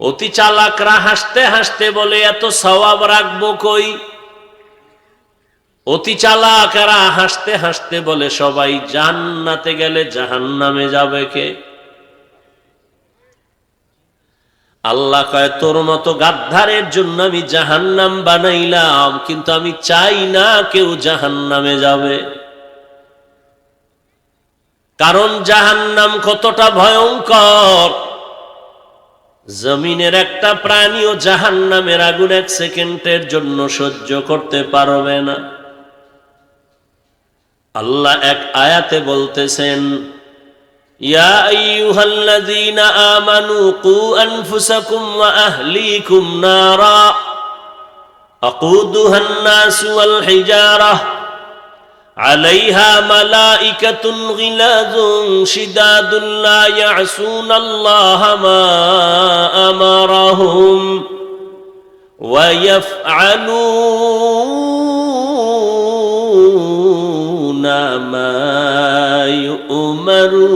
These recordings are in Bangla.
অতি চালাকরা হাসতে হাসতে বলে এত সওয়াব রাখবো কই। অতি চালাকরা হাসতে হাসতে বলে সবাই জান্নাতে গেলে জাহান্নামে যাবে কে? আল্লাহ কয় তোর মতো গাদ্দারের জন্য আমি জাহান্নাম বানাইলাম, কিন্তু আমি চাই না কেউ জাহান্নামে যাবে। কারণ জাহান্নাম কতটা ভয়ঙ্কর, জমিনের একটা প্রাণীও জাহান্নামের আগুন এক সেকেন্ডের জন্য সহ্য করতে পারবে না। আল্লাহ এক আয়াতে বলতেছেন, ইয়া আইয়ুহাল্লাযীনা আমানু কু আনফুসাকুম ওয়া আহলিকুম নারা আকুদুহান নাস ওয়াল হিজারাহ আলাইহা মালাইকাতুন গিলাযুন শিদাদুন লা ইয়াসুনাল্লাহা মা আমারাহুম ওয়া ইয়াফআলুনা মা ইউমারুন।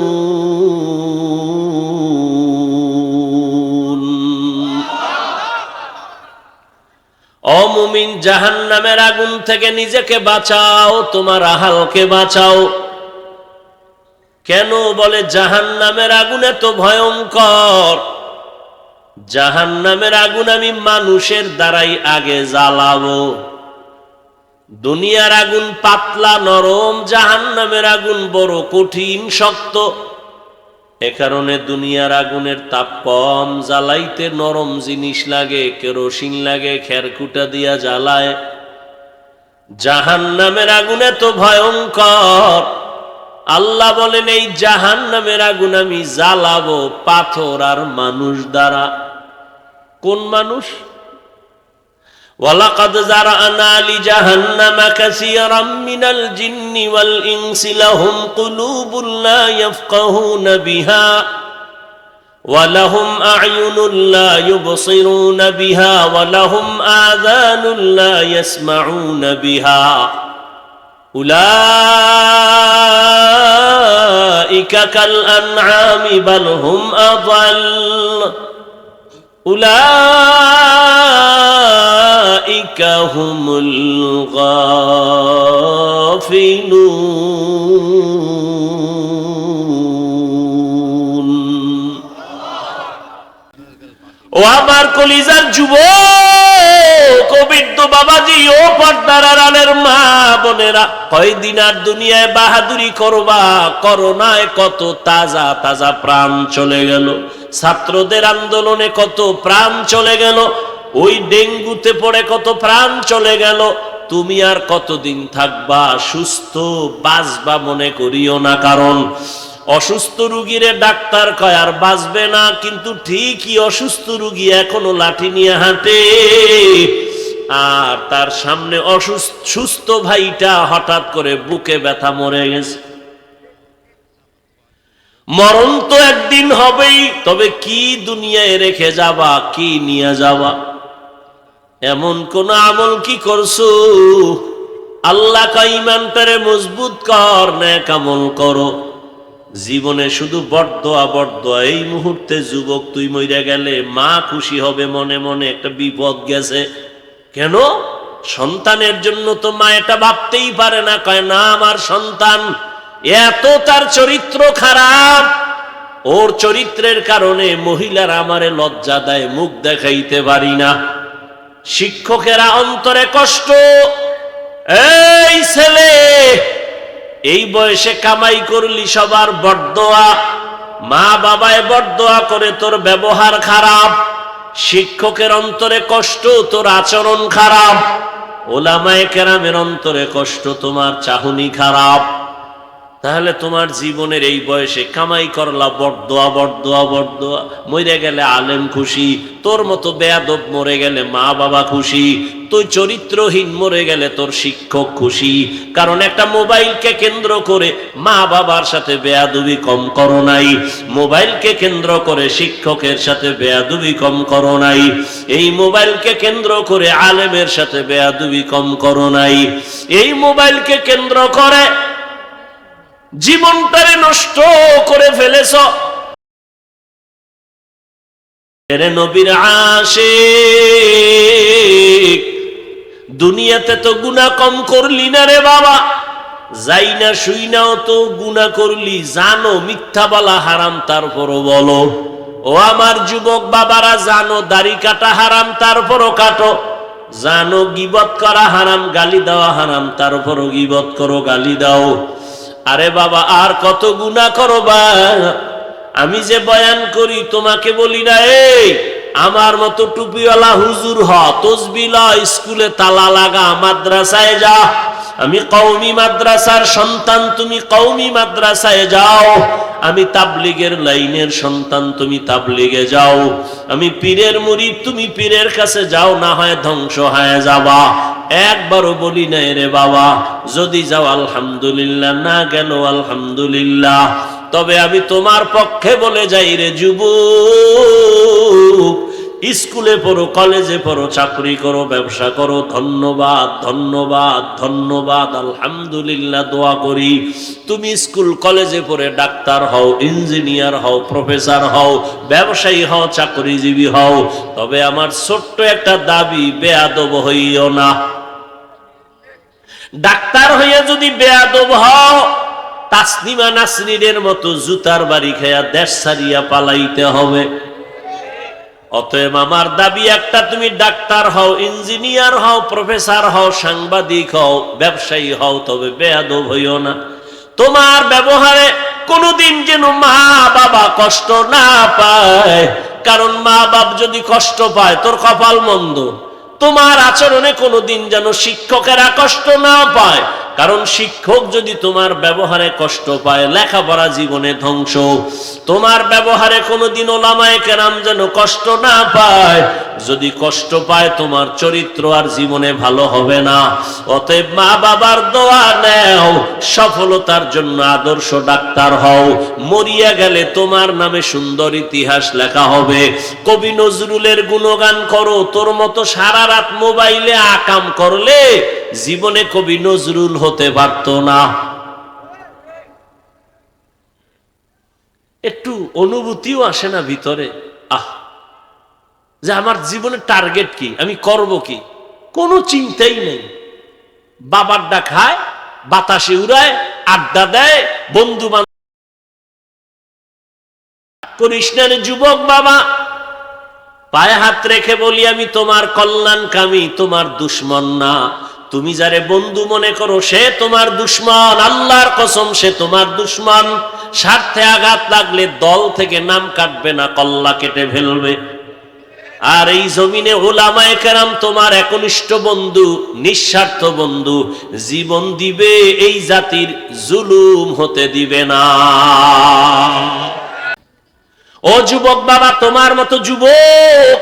ও মুমিন, জাহান্নামের আগুন থেকে নিজেকে বাঁচাও, তোমার আহালকে বাঁচাও। কেন বলে জাহান্নামের আগুন এত ভয়ঙ্কর? জাহান্নামের আগুন আমি মানুষের দ্বারাই আগে জ্বালাবো। দুনিয়ার আগুন পাতলা নরম, জাহান্নামের আগুন বড় কঠিন শক্ত। এ কারণে দুনিয়ার আগুনের তাপ কম, জ্বালাইতে নরম জিনিস লাগে, কেরোসিন লাগে, খেরকুটা দিয়া জ্বালায়। জাহান্নামের আগুন এত ভয়ঙ্কর, আল্লাহ বলেন এই জাহান্নামের আগুন আমি জ্বালাবো পাথর আর মানুষ দ্বারা। কোন মানুষ? ওয়ালাকাদ যারানা লিজাহান্নামা কাসীরাম মিনাল জিন্নি ওয়াল ইনসি লাহুম কুলুবুন লা ইয়াফকাহুনা বিহা ওয়া লাহুম আ'য়ুনুন লা ইউবসিরুনা বিহা ওয়া লাহুম আযানুন লা ইয়াসমাউনা বিহা উলাইকা কাল আনআমি বাল হুম আযাল উলাইকা হুমুল গাফিলুন। ও আমার কলিজার যুবক, ও বৃদ্ধ বাবাজি, ও পর্দার আড়ালের মা বোনেরা, কয়দিন আর দুনিয়ায় বাহাদুরি করবা? করোনায় কত তাজা তাজা প্রাণ চলে গেল, ছাত্রদের আন্দোলনে কত প্রাণ চলে গেল, ওই ডেঙ্গুতে পড়ে কত প্রাণ চলে গেল। তুমি আর কতদিন থাকবা? সুস্থ বাঁচবা মনে করিও না, কারণ অসুস্থ রুগীরে ডাক্তার কয় আর বাঁচবে না, কিন্তু ঠিকই অসুস্থ রুগী এখনো লাঠি নিয়ে হাঁটে, আর তার সামনে সুস্থ ভাইটা হঠাৎ করে বুকে ব্যথা মরে গেছে। মরণ তো একদিন হবেই, তবে কি দুনিয়ায় রেখে যাবা, কি নিয়ে যাবা? এমন কোন আমল কি করছো? আল্লাহ কয় ঈমানটারে মজবুত কর, নেক আমল করো। জীবনে শুধু বড়দোয়া বড়দোয়া। এই মুহূর্তে যুবক তুই মইরা গেলে মা খুশি হবে মনে মনে, একটা বিপদ গেছে। কেন? সন্তানের জন্য তো মা এটা ভাবতেই পারে না, কয় না আমার সন্তান এত তার চরিত্র খারাপ, ওর চরিত্রের কারণে মহিলারা আমারে লজ্জা দেয়, মুখ দেখাইতে পারি না। শিক্ষকেরা অন্তরে কষ্ট, এই ছেলে এই বয়সে কামাই করলি, সবার বড়দোয়া, মা বাবায় বড়দোয়া করে তোর ব্যবহার খারাপ, শিক্ষকের অন্তরে কষ্ট তোর আচরণ খারাপ, ওলামায়ে কেরামের অন্তরে কষ্ট তোমার চাহনি খারাপ। তাহলে তোমার জীবনের এই বয়সে কামাই করলা বড়দোয়া বড়দোয়া বড়দোয়া, মরে গেলে আলেম খুশি, তোর মতো বেয়াদব মরে গেলে মা বাবা খুশি, তুই চরিত্রহীন মরে গেলে তোর শিক্ষক খুশি। কারণ একটা মোবাইলকে কেন্দ্র করে মা বাবার সাথে বেয়াদবি কম করো নাই, মোবাইলকে কেন্দ্র করে শিক্ষকের সাথে বেয়াদবি কম করো নাই, এই মোবাইলকে কেন্দ্র করে আলেমের সাথে বেয়াদবি কম করো নাই, এই মোবাইলকে কেন্দ্র করে জীবনটারে নষ্ট করে ফেলেছ। রে নবীর আশিক, দুনিয়াতে তো গুনাহ কম করলি না রে বাবা, যাই না শুই নাও তো গুনাহ করলি, জানো মিথ্যা বলা হারাম তারপরও বলো। ও আমার যুবক বাবারা, জানো দাড়ি কাটা হারাম তারপরও কাটো, জানো গীবত করা হারাম, গালি দেওয়া হারাম, তারপরও গীবত করো, গালি দাও। আরে বাবা আর কত গুনাহ করবা? আমি যে বয়ান করি তোমাকে বলি না এই আমার মতো টুপিওয়ালা হুজুর হ, তসবিহ ল, স্কুলে তালা লাগা, মাদ্রাসায় যা। আমি কওমি মাদ্রাসার সন্তান, তুমি কওমি মাদ্রাসায় যাও। আমি তাবলীগের লাইনের সন্তান, তুমি তাবলীগে যাও। আমি পীরের মুরিদ, তুমি পীরের কাছে যাও, না হয় ধ্বংস হয়ে যাবা। একবারও বলি নাই রে বাবা, যদি যাও আলহামদুলিল্লাহ, না গেল আলহামদুলিল্লাহ। তবে আমি তোমার পক্ষে বলে যাই রে যুবক, স্কুলে পড়ো, কলেজে পড়ো, চাকরি করো, ব্যবসা করো, ধন্যবাদ ধন্যবাদ ধন্যবাদ, আলহামদুলিল্লাহ দোয়া করি। তুমি স্কুল কলেজে পড়ে ডাক্তার হও, ইঞ্জিনিয়ার হও, প্রফেসর হও, ব্যবসায়ী হও, চাকরিজীবী হও, তবে আমার ছোট্ট একটা দাবি, বেয়াদব হইও না। ডাক্তার হইয়া যদি বেয়াদব হও, তাসনিমা নাসরিনের মতো জুতার বাড়ি খাইয়া দেশ ছাড়িয়া পালাইতে হবে। অতএব আমার দাবি একটা, তুমি ডাক্তার হও, ইঞ্জিনিয়ার হও, প্রফেসর হও, সাংবাদিক হও, ব্যবসায়ী হও, তবে বেয়াদব হইও না। তোমার ব্যবহারে কোনোদিন যেন মা বাবা কষ্ট না পায়, কারণ মা বাপ যদি কষ্ট পায় তোর কপাল মন্দ। তোমার আচরণে কোনোদিন যেন শিক্ষকেরা কষ্ট না পায়, কারণ শিক্ষক যদি তোমার ব্যবহারে কষ্ট পায় লেখাপড়া জীবনে ধ্বংস। তোমার ব্যবহারে কোনোদিন ওলামায়ে কেরাম যেন কষ্ট না পায়, যদি কষ্ট পায় তোমার চরিত্র আর জীবনে ভালো হবে না। অতএব মা বাবার দোয়া নেও, সফলতার জন্য আদর্শ ডাক্তার হও, মরিয়া গেলে তোমার নামে সুন্দর ইতিহাস লেখা হবে। কবি নজরুলের গুণগান করো, তোর মতো সারা রাত মোবাইলে আকাম করলে জীবনে কবি নজরুল হতে পারত না। একটু অনুভূতিও আসে না ভিতরে, যে আমার জীবনের টার্গেট কি, আমি করব কি, কোনো চিন্তাই নেই। বাবারটা খায়, বাতাসে উড়ায়, আড্ডা দেয়, বন্ধু বান্ধব করিস না রে যুবক বাবা। পায়ে হাত রেখে বলি, আমি তোমার কল্যাণকামী, তোমার দুশ্মন না। তুমি যারে বন্ধু মনে করো সে তোমার দুশ্মন, আল্লাহর কসম সে তোমার দুশ্মন। স্বার্থে আঘাত লাগলে দল থেকে নাম কাটবে না, কল্লা কেটে ফেলবে। আর এই জমিনে উলামায়ে কেরাম তোমার একনিষ্ঠ বন্ধু, নিঃস্বার্থ বন্ধু, জীবন দিবে, এই জাতির জুলুম হতে দিবে না। ও যুবক বাবা, তোমার মতো যুবক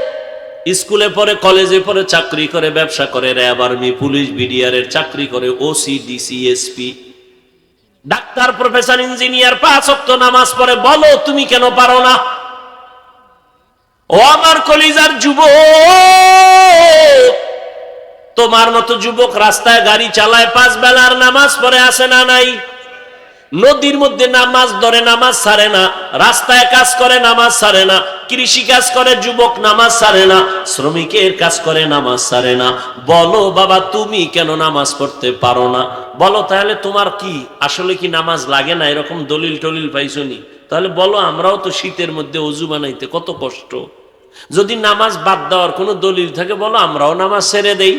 স্কুলে পড়ে, কলেজে পড়ে, চাকরি করে, ব্যবসা করে, র্যাব, আর্মি, পুলিশ, বিডিআর এর চাকরি করে, OC, DC, SP, doctor, professor, engineer, 5 ওয়াক্ত নামাজ পড়ে, বলো তুমি কেন পারো না? ও আমার কলিজার যুবক, তোমার মতো যুবক রাস্তায় গাড়ি চালায়, 5 বেলার নামাজ পড়ে, আসে না নাই? নদীর মধ্যে নামাজ ধরে, নামাজ ছাড়ে না, রাস্তায় কাজ করে, নামাজ ছাড়ে না, কৃষি কাজ করে যুবক, নামাজ ছাড়ে না, শ্রমিকের কাজ করে, নামাজ ছাড়ে না। বলো বাবা তুমি কেন নামাজ পড়তে পারো না? বলো তাহলে তোমার কি আসলে কি নামাজ লাগে না? এরকম দলিল টলিল পাইছনি? তাহলে বলো আমরাও তো শীতের মধ্যে অজু বানাইতে কত কষ্ট। যদি নামাজ বাদ দেওয়ার কোনো দলিল থাকে বলো আমরাও নামাজ ছেড়ে দেই।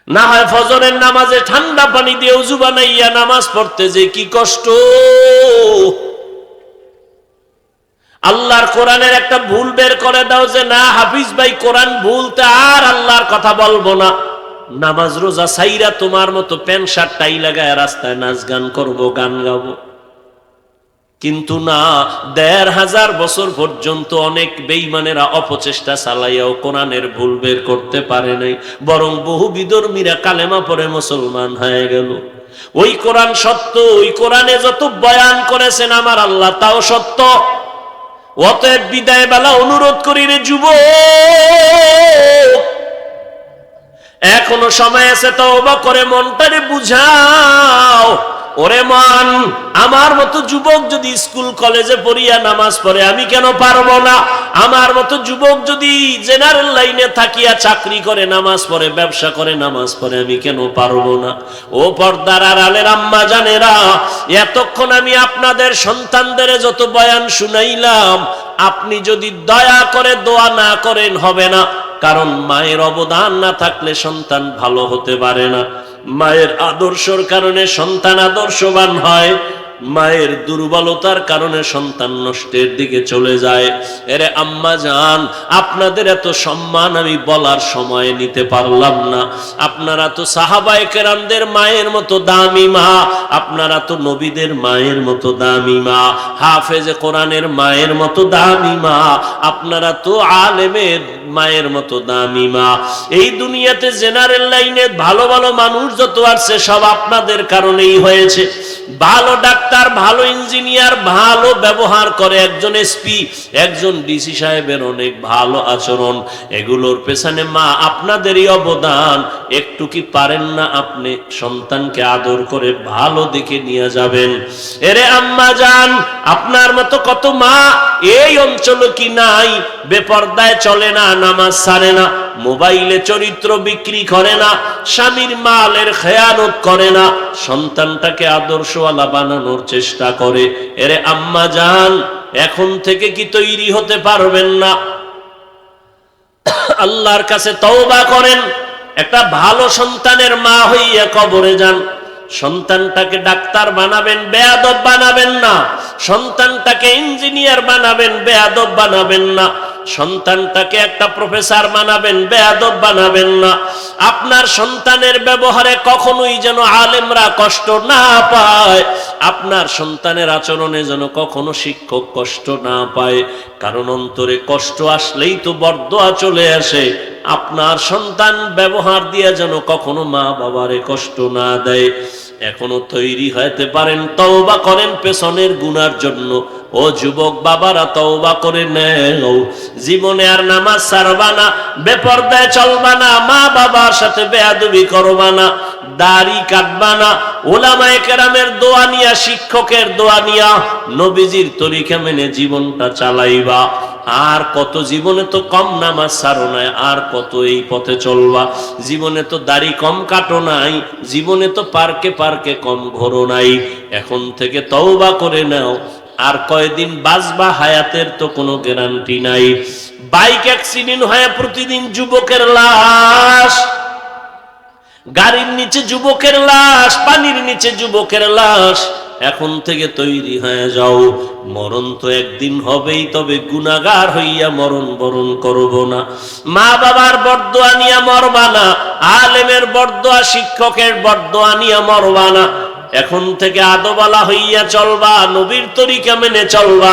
না হয় ফজরের নামাজে ঠান্ডা পানি দিয়ে ওযু বানাইয়া নামাজ পড়তে যে কি কষ্ট। আল্লাহর কোরআনের একটা ভুল বের করে দাও যে না হাফিজ ভাই কোরআন ভুলতে আর আল্লাহর কথা বলবো না, নামাজ রোজা সাইরা তোমার মতো প্যান্ট শার্ট টাই লাগায় রাস্তায় নাচ গান করবো, গান গাবো। কিন্তু না, ১৫০০ বছর পর্যন্ত অনেক বেঈমানেরা অপচেষ্টা চালাইয়াও কোরআনের ভুল বের করতে পারে নাই, বরং বহু বিধর্মীরা কালেমা পড়ে মুসলমান হয়ে গেল। ওই কোরআন সত্য, ওই কোরআনে যত বয়ান করেছেন আমার আল্লাহ তাও সত্য। অতএব বিদায় বেলা অনুরোধ করি রে যুবক, এখনো সময় আছে, তওবা করে মনটারে বুঝাও। ওরে মন, আমার মতো যুবক যদি স্কুল কলেজে পড়িয়া নামাজ পড়ে আমি কেন পারবো না? আমার মতো যুবক যদি জেনারেল লাইনে থাকিয়া চাকরি করে নামাজ পড়ে, ব্যবসা করে নামাজ পড়ে, আমি কেন পারবো না? ও পর্দার আড়ালের আম্মা জানেরা, এতক্ষণ আমি আপনাদের সন্তানদের যত বয়ান শুনাইলাম, আপনি যদি দয়া করে দোয়া না করেন হবে না। কারণ মায়ের অবদান না থাকলে সন্তান ভালো হতে পারে না। মায়ের আদর্শের কারণে সন্তান আদর্শবান হয়, মায়ের দুর্বলতার কারণে সন্তান নষ্টের দিকে চলে যায়। এরে আম্মা জান, আপনাদের এত সম্মান আমি বলার সময় নিতে পারলাম না। আপনারা তো সাহাবায়ে কেরামদের মায়ের মতো দামি মা, আপনারা তো নবীদের মায়ের মতো দামি মা, হাফেজে কোরআনের মায়ের মতো দামি মা, আপনারা তো আলেমের মায়ের মতো দামি মা। এই দুনিয়াতে জেনারেল লাইনে ভালো ভালো মানুষ যত আছে সব আপনাদের কারণেই হয়েছে। ভালো ডাক্তার, ভালো ইঞ্জিনিয়ার, ভালো ব্যবহার করে একজন এসপি, একজন ডিসি সাহেবের অনেক ভালো আচরণ, এগুলোর পেছনে মা আপনাদেরই অবদান। একটু কি পারেন না আপনি সন্তানকে আদর করে ভালো দিকে নিয়ে যাবেন? এরে আম্মা জান, আপনার মতো কত মা এই অঞ্চলে কি নাই? বেপরদায় চলে না, নামাজ ছাড়ে না, মোবাইলে চরিত্র বিক্রি করে না, স্বামীর মালের খেয়ানত করে না, সন্তানটাকে আদর্শওয়ালা বানানোর চেষ্টা করে। এরে আম্মা জান, এখন থেকে কি তৈরি হতে পারবেন না? আল্লাহর কাছে তওবা করেন, একটা ভালো সন্তানের মা হইয়া কবরে যান। সন্তানটাকে ডাক্তার বানাবেন, বেয়াদব বানাবেন না। সন্তানটাকে ইঞ্জিনিয়ার বানাবেন, বেয়াদব বানাবেন না। সন্তানটাকে একটা প্রফেসর বানাবেন, বেয়াদব বানাবেন না। আপনার সন্তানের ব্যবহারে কখনোই যেন আলেমরা কষ্ট না পায়, আপনার সন্তানের আচরণে যেন কখনো শিক্ষক কষ্ট না পায়। কারণ অন্তরে কষ্ট আসলেই তো বরদোয়া চলে আসে। আপনার সন্তান ব্যবহার দিয়ে যেন কখনো মা বাবারে কষ্ট না দেয়। এখনো তৈরি হতে পারেন, তওবা করেন পেছনের গুনার জন্য। ও যুবক বাবারা, তওবা করে নেও। জীবনে আর নামাজ ছাড়বা না, বেপরদায় চলবা না, মা বাবার সাথে বেয়াদবি করবা না, দাড়ি কাটবা না, উলামায়ে কেরামের দোয়া নিয়া, শিক্ষকের দোয়া নিয়া, নবীজির তরিকা মেনে জীবনটা চালাইবা। আর কত জীবনে তো কম নামাজ ছাড়ো নাই, আর কত এই পথে চলবা? জীবনে তো দাড়ি কম কাটো নাই, জীবনে তো পার্কে পার্কে কম ঘোরো নাই। এখন থেকে তওবা করে নাও। আর কয়দিন বাঁচবা, হায়াতের তো কোনো গ্যারান্টি নাই। বাইক অ্যাক্সিডেন্ট হয়ে প্রতিদিন যুবকের লাশ, গাড়ির নিচে যুবকের লাশ, পানির নিচে যুবকের লাশ। এখন থেকে তৈরি হয়ে যাও, মরণ তো একদিন হবেই, তবে গুনাহগার হইয়া মরণ বরণ করব না। মা বাবার বরদোয়া নিয়ে মরবা না, আলেমের বরদোয়া, শিক্ষকের বরদোয়া নিয়ে মরবা না। এখন থেকে আদবালা হইয়া চলবা, নবীর তরিকা মেনে চলবা।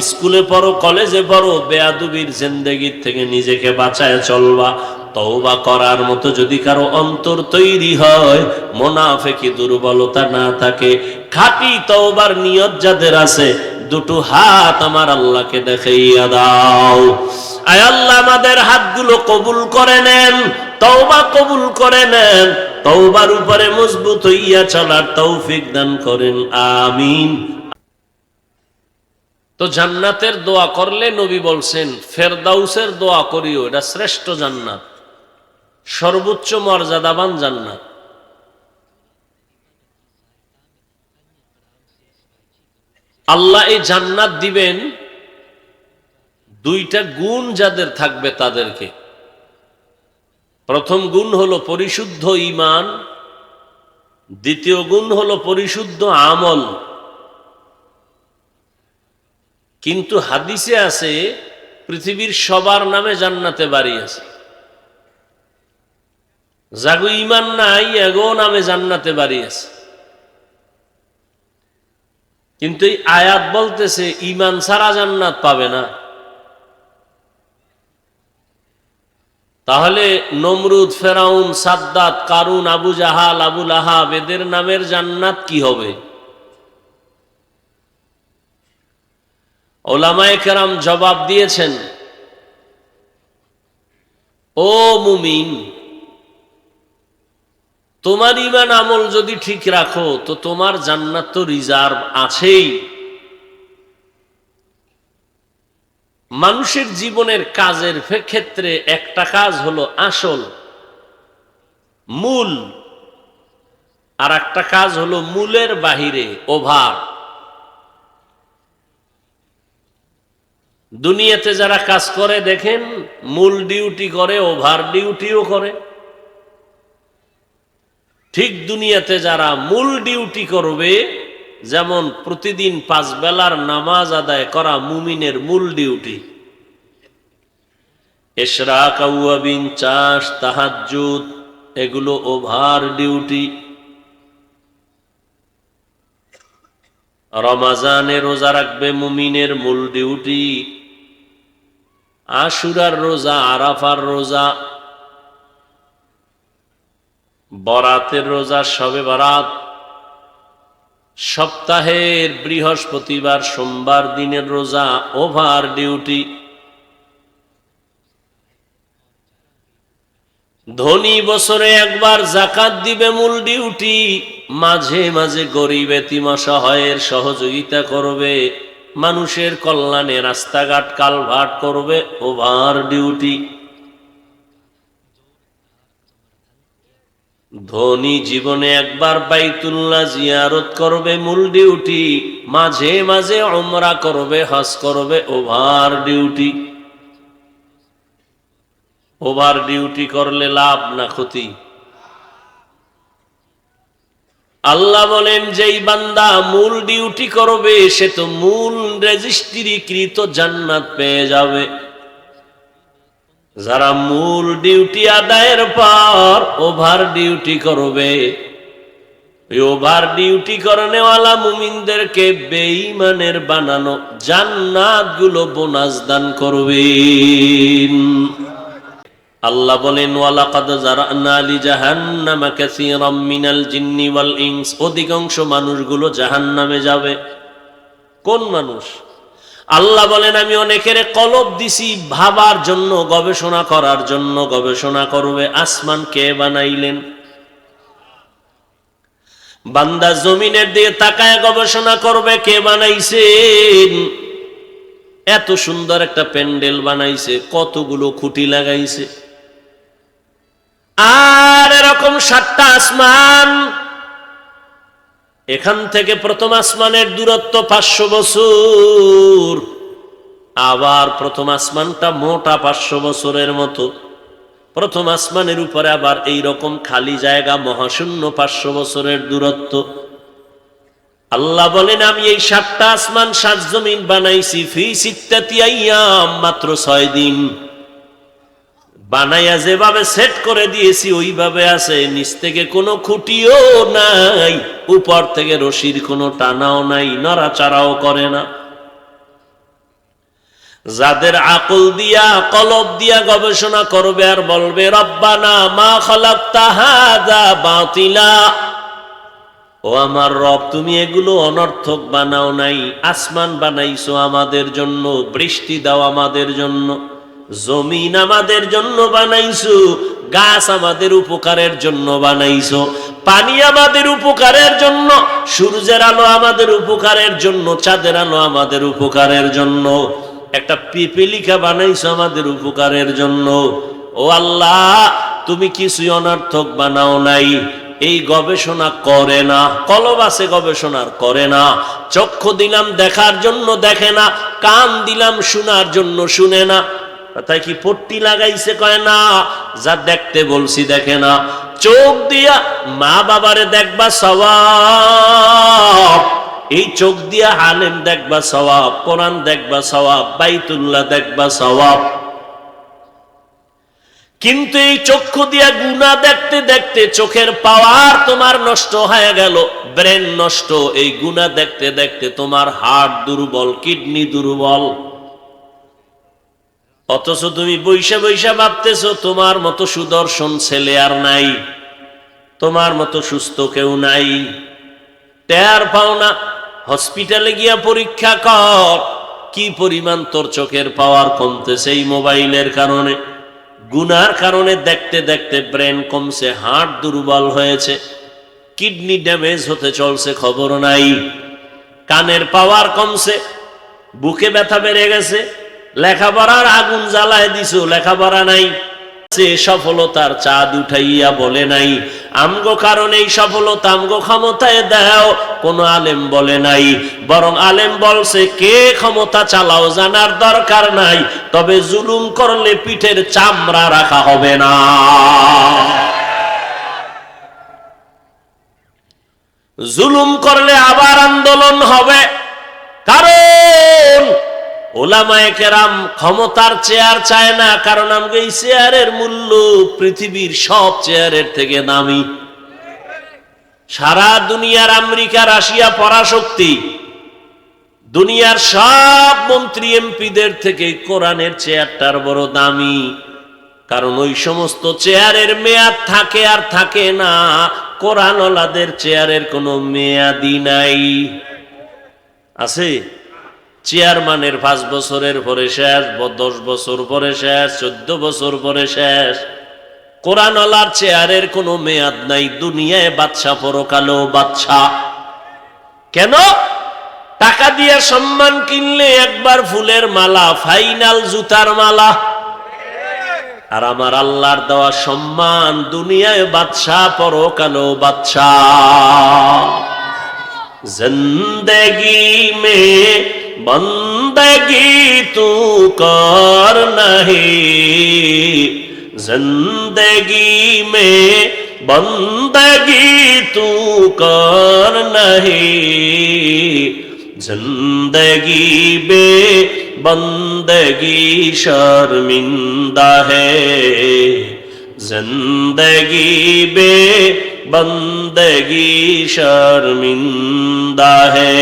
স্কুলে পড়ো, কলেজে পড়ো, বেয়াদবির জিন্দেগির থেকে নিজেকে বাঁচায় চলবা। তওবা করার মতো যদি কারো অন্তর তৈরি হয়, মুনাফিকি দুর্বলতা না থাকে, খাঁটি তওবার নিয়ত যাদের আছে, দুটো হাত আমার আল্লাহকে দেখাইয়া দাও। আয় আল্লাহ, আমাদের হাতগুলো কবুল করে নেন, তওবা কবুল করে নেন, তওবার উপরে মজবুত হইয়া চলার তৌফিক দান করেন, আমিন। তো জান্নাতের দোয়া করলে নবী বলছেন ফেরদাউসের দোয়া করিও, এটা শ্রেষ্ঠ জান্নাত, সর্বোচ্চ মর্যাদাবান জান্নাত। আল্লাহ এই জান্নাত দিবেন দুইটা গুণ যাদের থাকবে তাদেরকে। প্রথম গুণ হলো পরিশুদ্ধ ঈমান, দ্বিতীয় গুণ হলো পরিশুদ্ধ আমল। কিন্তু হাদিসে আছে পৃথিবীর সবার নামে জান্নাতে বাড়ি আছে, যাগো ঈমান নাই এগো নামে জান্নাতে বাড়ি আছে। কিন্তু এই আয়াত বলতেছে ঈমান ছাড়া জান্নাত পাবে না। তাহলে নমরুদ, ফেরাউন, সাদ্দাত, কারুন, আবু জাহাল, আবু লাহাব এদের নামের জান্নাত কি হবে? ওলামায়ে কেরাম জবাব দিয়েছেন, ও মুমিন, তোমার ঈমান আমল যদি ঠিক রাখো তো তোমার জান্নাত তো রিজার্ভ আছেই। মানুষের জীবনের কাজের ক্ষেত্রে একটা কাজ হলো আসল মূল, আর একটা কাজ হলো মূলের বাহিরে ওভার। দুনিয়াতে যারা কাজ করে দেখেন মূল ডিউটি করে, ওভার ডিউটিও করে। ঠিক দুনিয়াতে যারা মূল ডিউটি করবে, যেমন প্রতিদিন 5 বেলার নামাজ আদায় করা মুমিনের মূল ডিউটি, ইশরাক, আউয়াবিন, চাষ, তাহাজ্জুদ, এগুলো ওভার ডিউটি। রমাজানে রোজা রাখবে মুমিনের মূল ডিউটি। আশুরার রোজা, আরাফার রোজা, বরাতের রোজা, শবে বরাত, সপ্তাহের বৃহস্পতিবার সোমবার দিনের রোজা ওভার ডিউটি। ধনী বছরে একবার যাকাত দিবে মূল ডিউটি। মাঝে মাঝে গরিব এতিম অসহায়ের সহযোগিতা করবে, মানুষের কল্যাণে রাস্তাঘাট কালভার্ট করবে, ওভার ডিউটি। ধনী জীবনে একবার বাইতুল্লাহ জিয়ারত করবে মূল ডিউটি। মাঝে মাঝে উমরা করবে, হজ করবে, ওভার ডিউটি। ওভার ডিউটি করলে লাভ না ক্ষতি? আল্লাহ বলেন যেই বান্দা মূল ডিউটি করবে সে তো মূল রেজিস্ট্রিকৃত জান্নাত পেয়ে যাবে। যারা মূল ডিউটি আদায়ের পর ওভার ডিউটি করবে, ওভার ডিউটি করনেওয়ালা মুমিনদেরকে বেঈমানের বানানো জান্নাতগুলো বোনাস দান করবেন। আল্লাহ বলেন ওয়ালাকাদ জারানা লিজাহান্নামা কাসীরাম মিনাল জিন্নি ওয়াল ইনস, অধিকাংশ মানুষগুলো জাহান্নামে যাবে। কোন মানুষ? আল্লাহ বলেন আমি অনেকের কলব দিছি ভাবার জন্য, গবেষণা করার জন্য। গবেষণা করবে আসমান কে বানাইলেন। বান্দা জমিনের দিকে তাকায় গবেষণা করবে কে বানাইছেন। এত সুন্দর একটা প্যান্ডেল বানাইছে, কতগুলো খুঁটি লাগাইছে। আর এরকম 7টা আসমান, এখান থেকে প্রথম আসমানের দূরত্ব 500 বছর। আবার প্রথম আসমানটা মোটা 500 বছরের মতো। প্রথম আসমানের উপরে আবার এই রকম খালি জায়গা মহাশূন্য 500 বছরের দূরত্ব। আল্লাহ বলেন আমি এই 7টা আসমান 7 জমিন বানাইছি ফি সিত্তাতি আইয়াম, মাত্র 6 দিন। বানাইয়া যেভাবে সেট করে দিয়েছি ওইভাবে আছে, নিচ থেকে কোনো খুঁটিও নাই, উপর থেকে রশির কোনো টানাও নাই, নড়াচড়াও করে না। যাদের আকল দিয়া কলব দিয়া গবেষণা করবে আর বলবে রব্বানা মা খালাকতা হাযা বাতিলা, ও আমার রব তুমি এগুলো অনর্থক বানাও নাই। আসমান বানাইছো আমাদের জন্য, বৃষ্টি দাও আমাদের জন্য, জমিন আমাদের জন্য বানাইছো, গাছ আমাদের উপকারের জন্য বানাইছো, পানি আমাদের উপকারের জন্য, সূর্যের আলো আমাদের উপকারের জন্য, চাঁদের আলো আমাদের উপকারের জন্য, একটা পিপিলিকা বানাইছো আমাদের উপকারের জন্য। ও আল্লাহ তুমি কিছুই অনর্থক বানাও নাই। এই গবেষণা করে না, কলব আছে গবেষণার করে না। চক্ষু দিলাম দেখার জন্য দেখে না, কান দিলাম শোনার জন্য শুনে না। তাই কি পট্টি লাগাইছে কয় না, যা দেখতে বলছি দেখে না। চোখ দিয়া মা বাবারে দেখবা সওয়াব, এই চোখ দিয়া আলেম দেখবা সওয়াব, কোরআন দেখবা সওয়াব, বাইতুল্লাহ দেখবা সওয়াব। কিন্তু এই চক্ষু দিয়া গুনাহ দেখতে দেখতে চোখের পাওয়ার তোমার নষ্ট হয়ে গেল, ব্রেন নষ্ট। এই গুনাহ দেখতে দেখতে তোমার হার্ট দুর্বল, কিডনি দুর্বল। অথচ তুমি বৈশা বৈশা ভাবতেছো তোমার মতো সুদর্শন ছেলে আর নাই, তোমার মতো সুস্থ কেউ নাই। টের পাও না। হসপিটালে গিয়া পরীক্ষা কর কি পরিমাণ তোর চোখের পাওয়ার কমতেছে এই মোবাইলের কারণে। গুনার কারণে দেখতে দেখতে ব্রেন কমছে, হার্ট দুর্বল হয়েছে, কিডনি ড্যামেজ হতে চলছে, খবর নাই। কানের পাওয়ার কমছে, বুকে ব্যথা বেড়ে গেছে, লেখাপড়ার আগুন জ্বালায় দিছো, লেখাপড়া নাই। সে সফলতার চাঁদ উঠাইয়া বলে নাই আমগো কারণে এই সফলতা আমগো ক্ষমতায় দাও, কোন আলেম বলে নাই। বরং আলেম বলছে কে ক্ষমতা চালাও জানার দরকার নাই, তবে জুলুম করলে পিঠের চামড়া রাখা হবে না। জুলুম করলে আবার আন্দোলন হবে। কারণ ওলামায়ে কেরাম ক্ষমতার চেয়ার চায় না, কারণ আমাকে এই চেয়ারের মূল্য পৃথিবীর সব চেয়ারের থেকে দামি। সারা দুনিয়ার আমেরিকা, রাশিয়া পরাশক্তি, দুনিয়ার সব মন্ত্রী এমপিদের থেকে কোরআনের চেয়ারটার বড় দামি। কারণ ওই সমস্ত চেয়ারের মেয়াদ থাকে আর থাকে না, কোরআনওয়ালাদের চেয়ারের কোনো মেয়াদি নাই। আছে? চেয়ারম্যানের 5 বছরের পরে শেষ, 10 বছর পরে শেষ, 14 বছর পরে শেষ। কোরআনওয়ালার চেয়ারের কোনো মেয়াদ নাই। দুনিয়ায় বাদশা, পরকালেও বাদশা। কেন? টাকা দিয়ে সম্মান কিনলে একবার ফুলের মালা, ফাইনাল জুতার মালা। আর আমার আল্লাহর দেওয়া সম্মান দুনিয়ায় বাদশা, পরকালেও বাদশা। জিন্দেগি মে বন্দগি তু কর নাহি, জিন্দেগি মে বন্দগি তু কর নাহি, জিন্দেগি বে বন্দগি শর্মিন্দা হ্যায়, জিন্দেগি বে बंदगी शर्मिंदा है।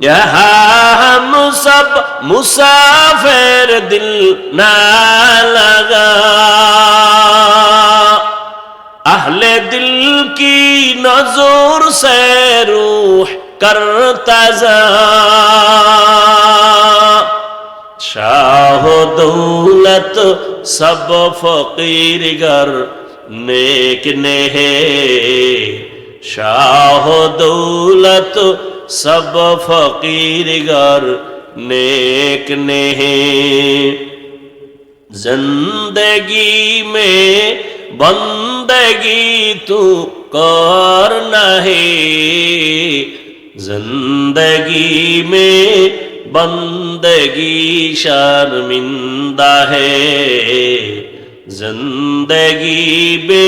यहाँ हम सब मुसाफिर दिल ना लगा, अहले दिल की नजर से रूह करता जा, शाह दौलत सब फकीर गर नेक ने है, शाह दौलत सब फकीर गर नेक ने है, जिंदगी में बंदगी तू कर नहीं, जिंदगी में बंदगी शर्मिंदा है, जिंदगी बे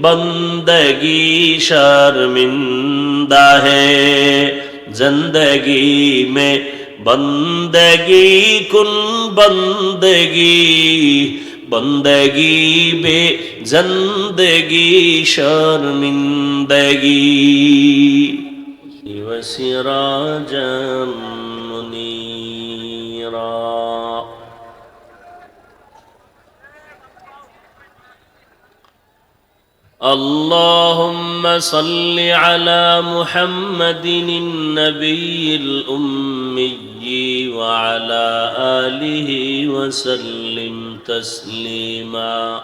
बंदगी शर्मिंदा है, जिंदगी में बंदगी कुन बंदगी, बंदगी बे जिंदगी शर्मिंदगी। वसिराजन मुनीरा। اللهم صل على محمد النبي الأمي وعلى آله وسلم تسليما،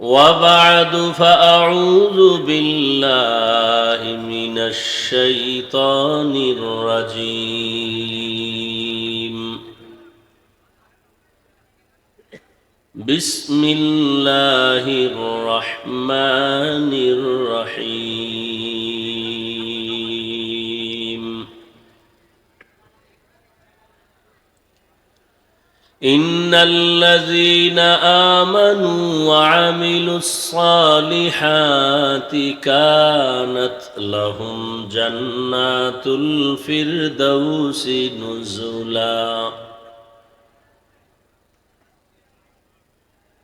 وبعد فأعوذ بالله من الشيطان الرجيم. بسم الله الرحمن الرحيم. إن الذين آمنوا وعملوا الصالحات كانت لهم جنات الفردوس نزلا.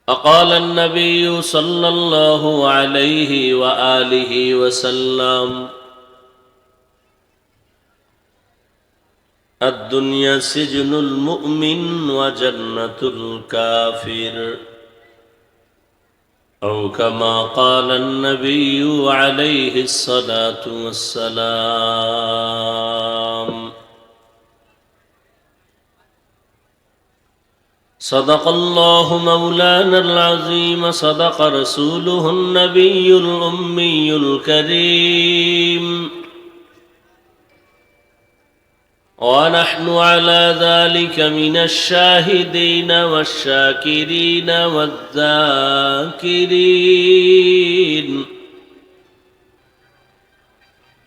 وقال النبي صلى الله عليه وآله وسلم: الدنيا سجن المؤمن وجنة الكافر، أو كما قال النبي عليه الصلاة والسلام. صدق الله مولانا العظيم صدق رسوله النبي الأمي الكريم ونحن على ذلك من الشاهدين والشاكرين والذاكرين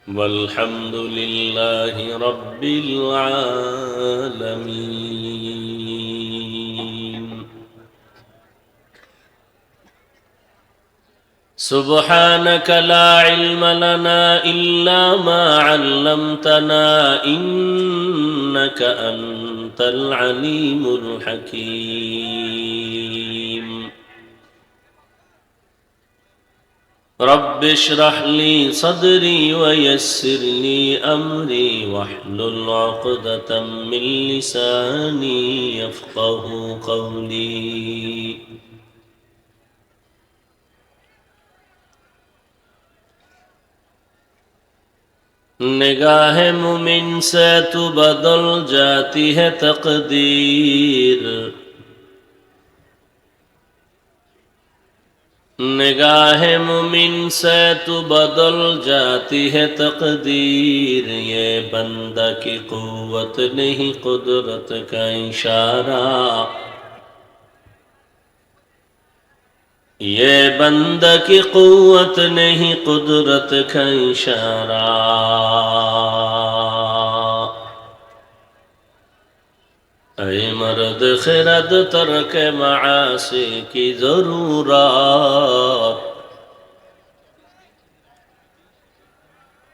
والحمد لله رب العالمين سبحانك لا علم لنا إلا ما علمتنا إنك أنت العليم الحكيم رب اشرح لي صدري ويسر لي أمري واحلل عقدة من لساني يفقه قولي निगाह मुमिन से तू बदल जाती है तकदीर निगाह मुमिन से तू बदल जाती है तकदीर ये बंदा की कुव्वत नहीं कुदरत का इशारा ये बंदा की कुव्वत नहीं कुदरत का इशारा ऐ मर्द खिरद तर्क मासी की जरूरत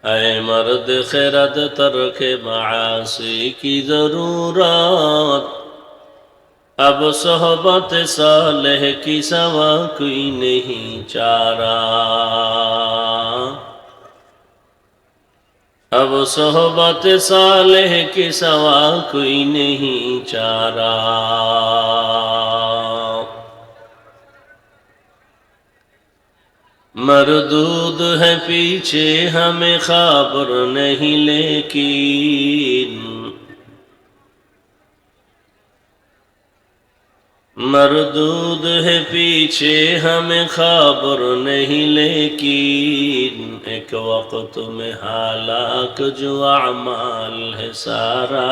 ऐ मर्द खिरद तर्क मासी की जरूरत अब सोहबत सालेह की सवा कोई नहीं चारा अब सोहबत सालेह की सवा कोई नहीं चारा मरदूद है पीछे हमें खबर नहीं लेकिन मरदूद है पीछे हमें खबर नहीं लेकिन एक वक्त में हालाक जो अमाल है सारा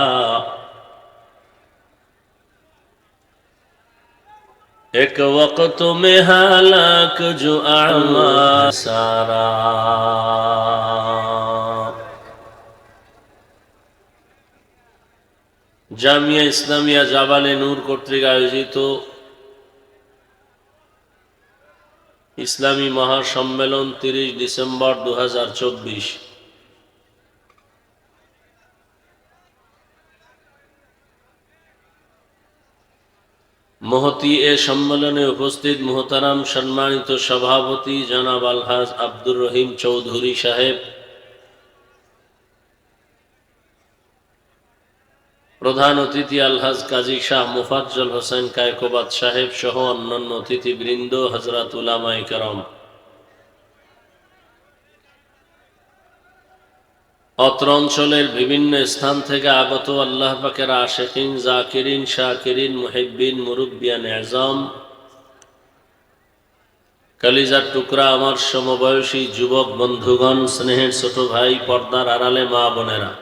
एक वक्त में हालाक जो अमाल सारा জামিয়া ইসলামিয়া জাবালে নূর কর্তৃক আয়োজিত ইসলামী মহাসম্মেলন 30 ডিসেম্বর 2024 মহতী এ সম্মেলনে উপস্থিত মুহতারাম সম্মানিত সভাপতি জনাব আলহাজ আব্দুর রহিম চৌধুরী সাহেব, প্রধান অতিথি আলহাজ কাজী শাহ মুফাজ্জল হোসেন কায়কোবাদ সাহেব সহ অন্যান্য অতিথিবৃন্দ, হযরত উলামায়ে কেরাম, অত্র অঞ্চলের বিভিন্ন স্থান থেকে আগত আল্লাহ পাকের আশিকিন, জাকিরিন, শাকিরিন, মুহিব্বিন, মুরব্বিয়ান আযম, কলিজার টুকরা আমার সমবয়সী যুবক বন্ধুগণ, স্নেহের ছোট ভাই, পর্দার আড়ালে মা বোনেরা,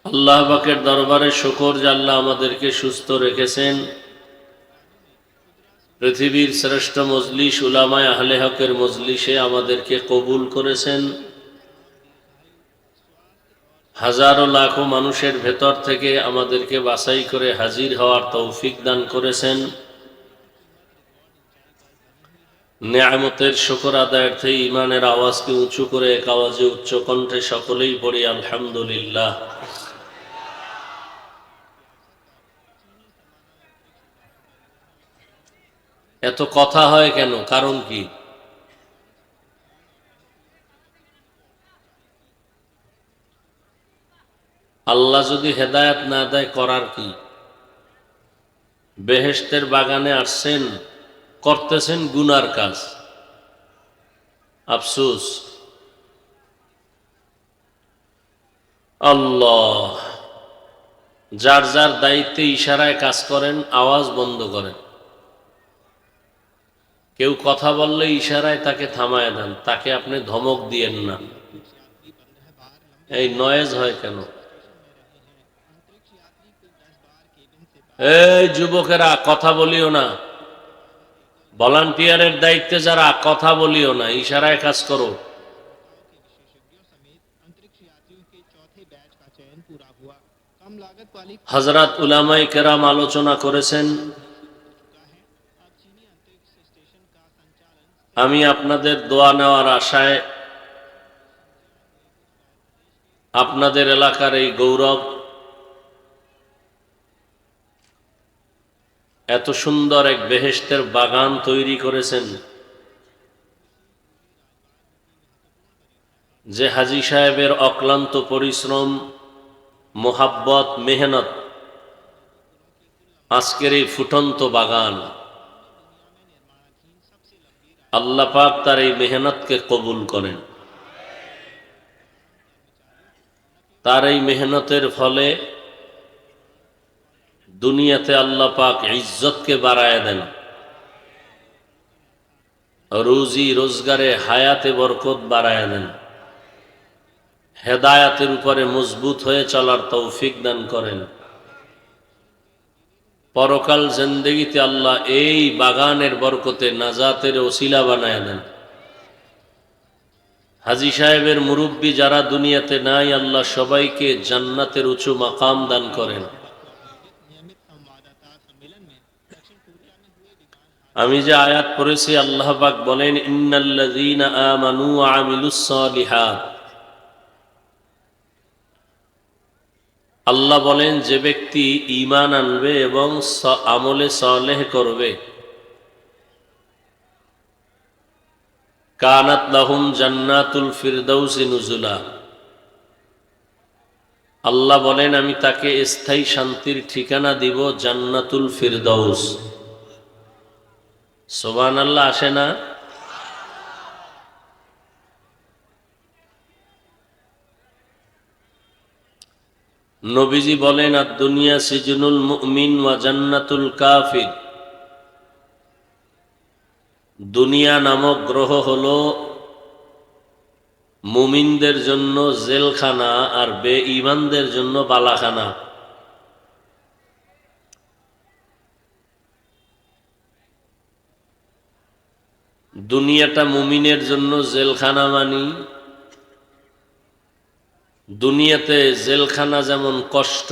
আল্লাহ পাকের দরবারে শুকর যে আল্লাহ আমাদেরকে সুস্থ রেখেছেন, পৃথিবীর শ্রেষ্ঠ মজলিস উলামায়ে আহলে হকের মজলিসে আমাদেরকে কবুল করেছেন, হাজারো লাখো মানুষের ভেতর থেকে আমাদেরকে বাছাই করে হাজির হওয়ার তৌফিক দান করেছেন। নেয়ামতের শুকর আদায়ার্থে ঈমানের আওয়াজকে উঁচু করে এক আওয়াজে উচ্চ কণ্ঠে সকলেই পড়ি আলহামদুলিল্লাহ। এত কথা হয় কেন? কারণ কি? আল্লাহ যদি হেদায়েত না দেয় করার কি? বেহেশতের বাগানে আসছেন, করতেছেন গুনার কাজ, আফসোস। আল্লাহ যার যার দায়িত্বে ইশারায় কাজ করেন, আওয়াজ বন্ধ করেন। কেউ কথা বললে ইশারায় তাকে থামায় দেন, তাকে আপনি ধমক দিয়েন না। এই নয়েজ হয় কেন? এই যুবকেরা কথা বলিও না, ভলান্টিয়ারের দায়িত্বে যারা কথা বলিও না, ইশারায় কাজ করো। হযরত উলামায়ে কেরাম আলোচনা করেছেন, আমি আপনাদের দোয়া নেওয়ার আশায় আপনাদের এলাকার এই গৌরব, এত সুন্দর এক বেহেশতের বাগান তৈরি করেছেন, যে হাজী সাহেবের অক্লান্ত পরিশ্রম, মোহাব্বত, মেহনত আজকের এই ফুটন্ত বাগান, আল্লাহ পাক তার এই মেহনতকে কবুল করেন। তার এই মেহনতের ফলে দুনিয়াতে আল্লাহ পাক ইজ্জতকে বাড়ায় দেন, রুজি রোজগারে হায়াতে বরকত বাড়ায় দেন, হেদায়াতের উপরে মজবুত হয়ে চলার তৌফিক দান করেন। পরকাল জিন্দেগিতে আল্লাহ এই বাগানের বরকতে নাজাতের ওসিলা বানায় দেন। হাজী সাহেবের মুরব্বী যারা দুনিয়াতে নাই, আল্লাহ সবাইকে জান্নাতের উঁচু মাকাম দান করেন। আমি যে আয়াত পড়েছি, আল্লাহ পাক বলেন, ইন্নাল্লাযীনা আমানু ওয়া আমিলুস সালিহাত। আল্লাহ বলেন, যে ব্যক্তি ঈমান আনবে এবং আমলে সালেহ করবে, কানাত লাহুম জান্নাতুল ফিরদাউসি নুজুলা। আল্লাহ বলেন, আমি তাকে স্থায়ী শান্তির ঠিকানা দিব, জান্নাতুল ফিরদাউস। সুবহানাল্লাহ আসে না? নবীজি বলেন, আদ-দুনিয়া সিজনুল মুমিন ওয়া জান্নাতুল কাফির। দুনিয়া নামক গ্রহ হলো মুমিনদের জন্য জেলখানা আর বেঈমানদের জন্য বালাখানা। দুনিয়াটা মুমিনের জন্য জেলখানা মানি, দুনিয়াতে জেলখানা যেমন কষ্ট,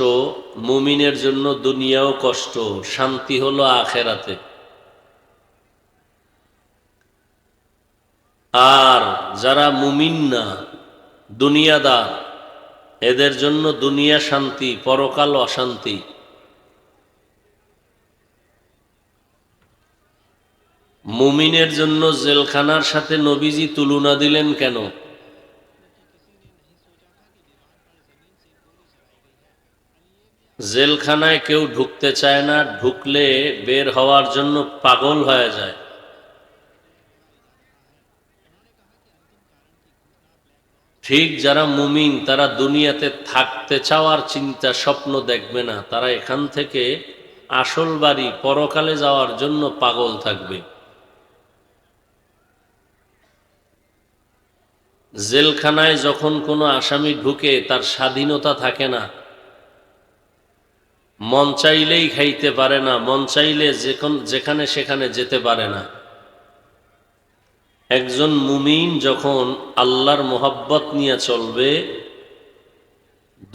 মুমিনের জন্য দুনিয়াও কষ্ট, শান্তি হলো আখেরাতে। আর যারা মুমিন না, দুনিয়াদার, এদের জন্য দুনিয়া শান্তি, পরকাল অশান্তি। মুমিনের জন্য জেলখানার সাথে নবীজি তুলনা দিলেন কেন? জেলখানায় কেউ ঢুকতে চায় না, ঢুকলে বের হওয়ার জন্য পাগল হয়ে যায়। ঠিক যারা মুমিন, তারা দুনিয়াতে থাকতে চাওয়ার চিন্তা স্বপ্ন দেখবে না, তারা এখান থেকে আসল বাড়ি পরকালে যাওয়ার জন্য পাগল থাকবে। জেলখানায় যখন কোনো আসামি ঢুকে, তার স্বাধীনতা থাকে না, মন চাইলেই খাইতে পারে না, মন চাইলে যেখানে সেখানে যেতে পারে না। একজন মুমিন যখন আল্লাহর মোহাব্বত নিয়ে চলবে,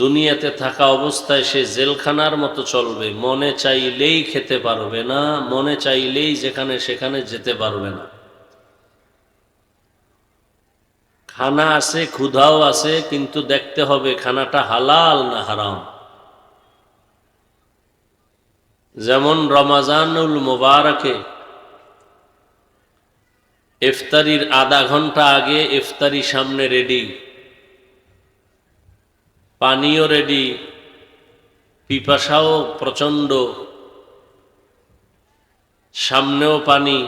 দুনিয়াতে থাকা অবস্থায় সে জেলখানার মতো চলবে, মনে চাইলেই খেতে পারবে না, মনে চাইলেই যেখানে সেখানে যেতে পারবে না। খানা আছে, ক্ষুধাও আছে, কিন্তু দেখতে হবে খানাটা হালাল না হারাম। যেমন রমাজানুল মুবারকে ইফতারির আধা ঘন্টা আগে ইফতারি সামনে রেডি, পানিও রেডি, পিপাসাও প্রচন্ড, সামনেও পানি,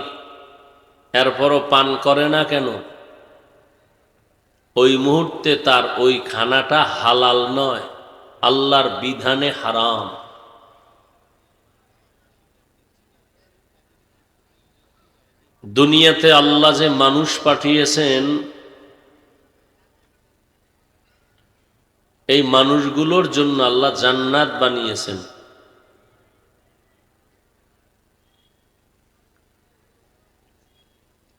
এরপরও পান করে না কেন? ওই মুহূর্তে তার ওই খানাটা হালাল নয়, আল্লাহর বিধানে হারাম। দুনিয়াতে আল্লাহ যে মানুষ পাঠিয়েছেন, এই মানুষগুলোর জন্য আল্লাহ জান্নাত বানিয়েছেন।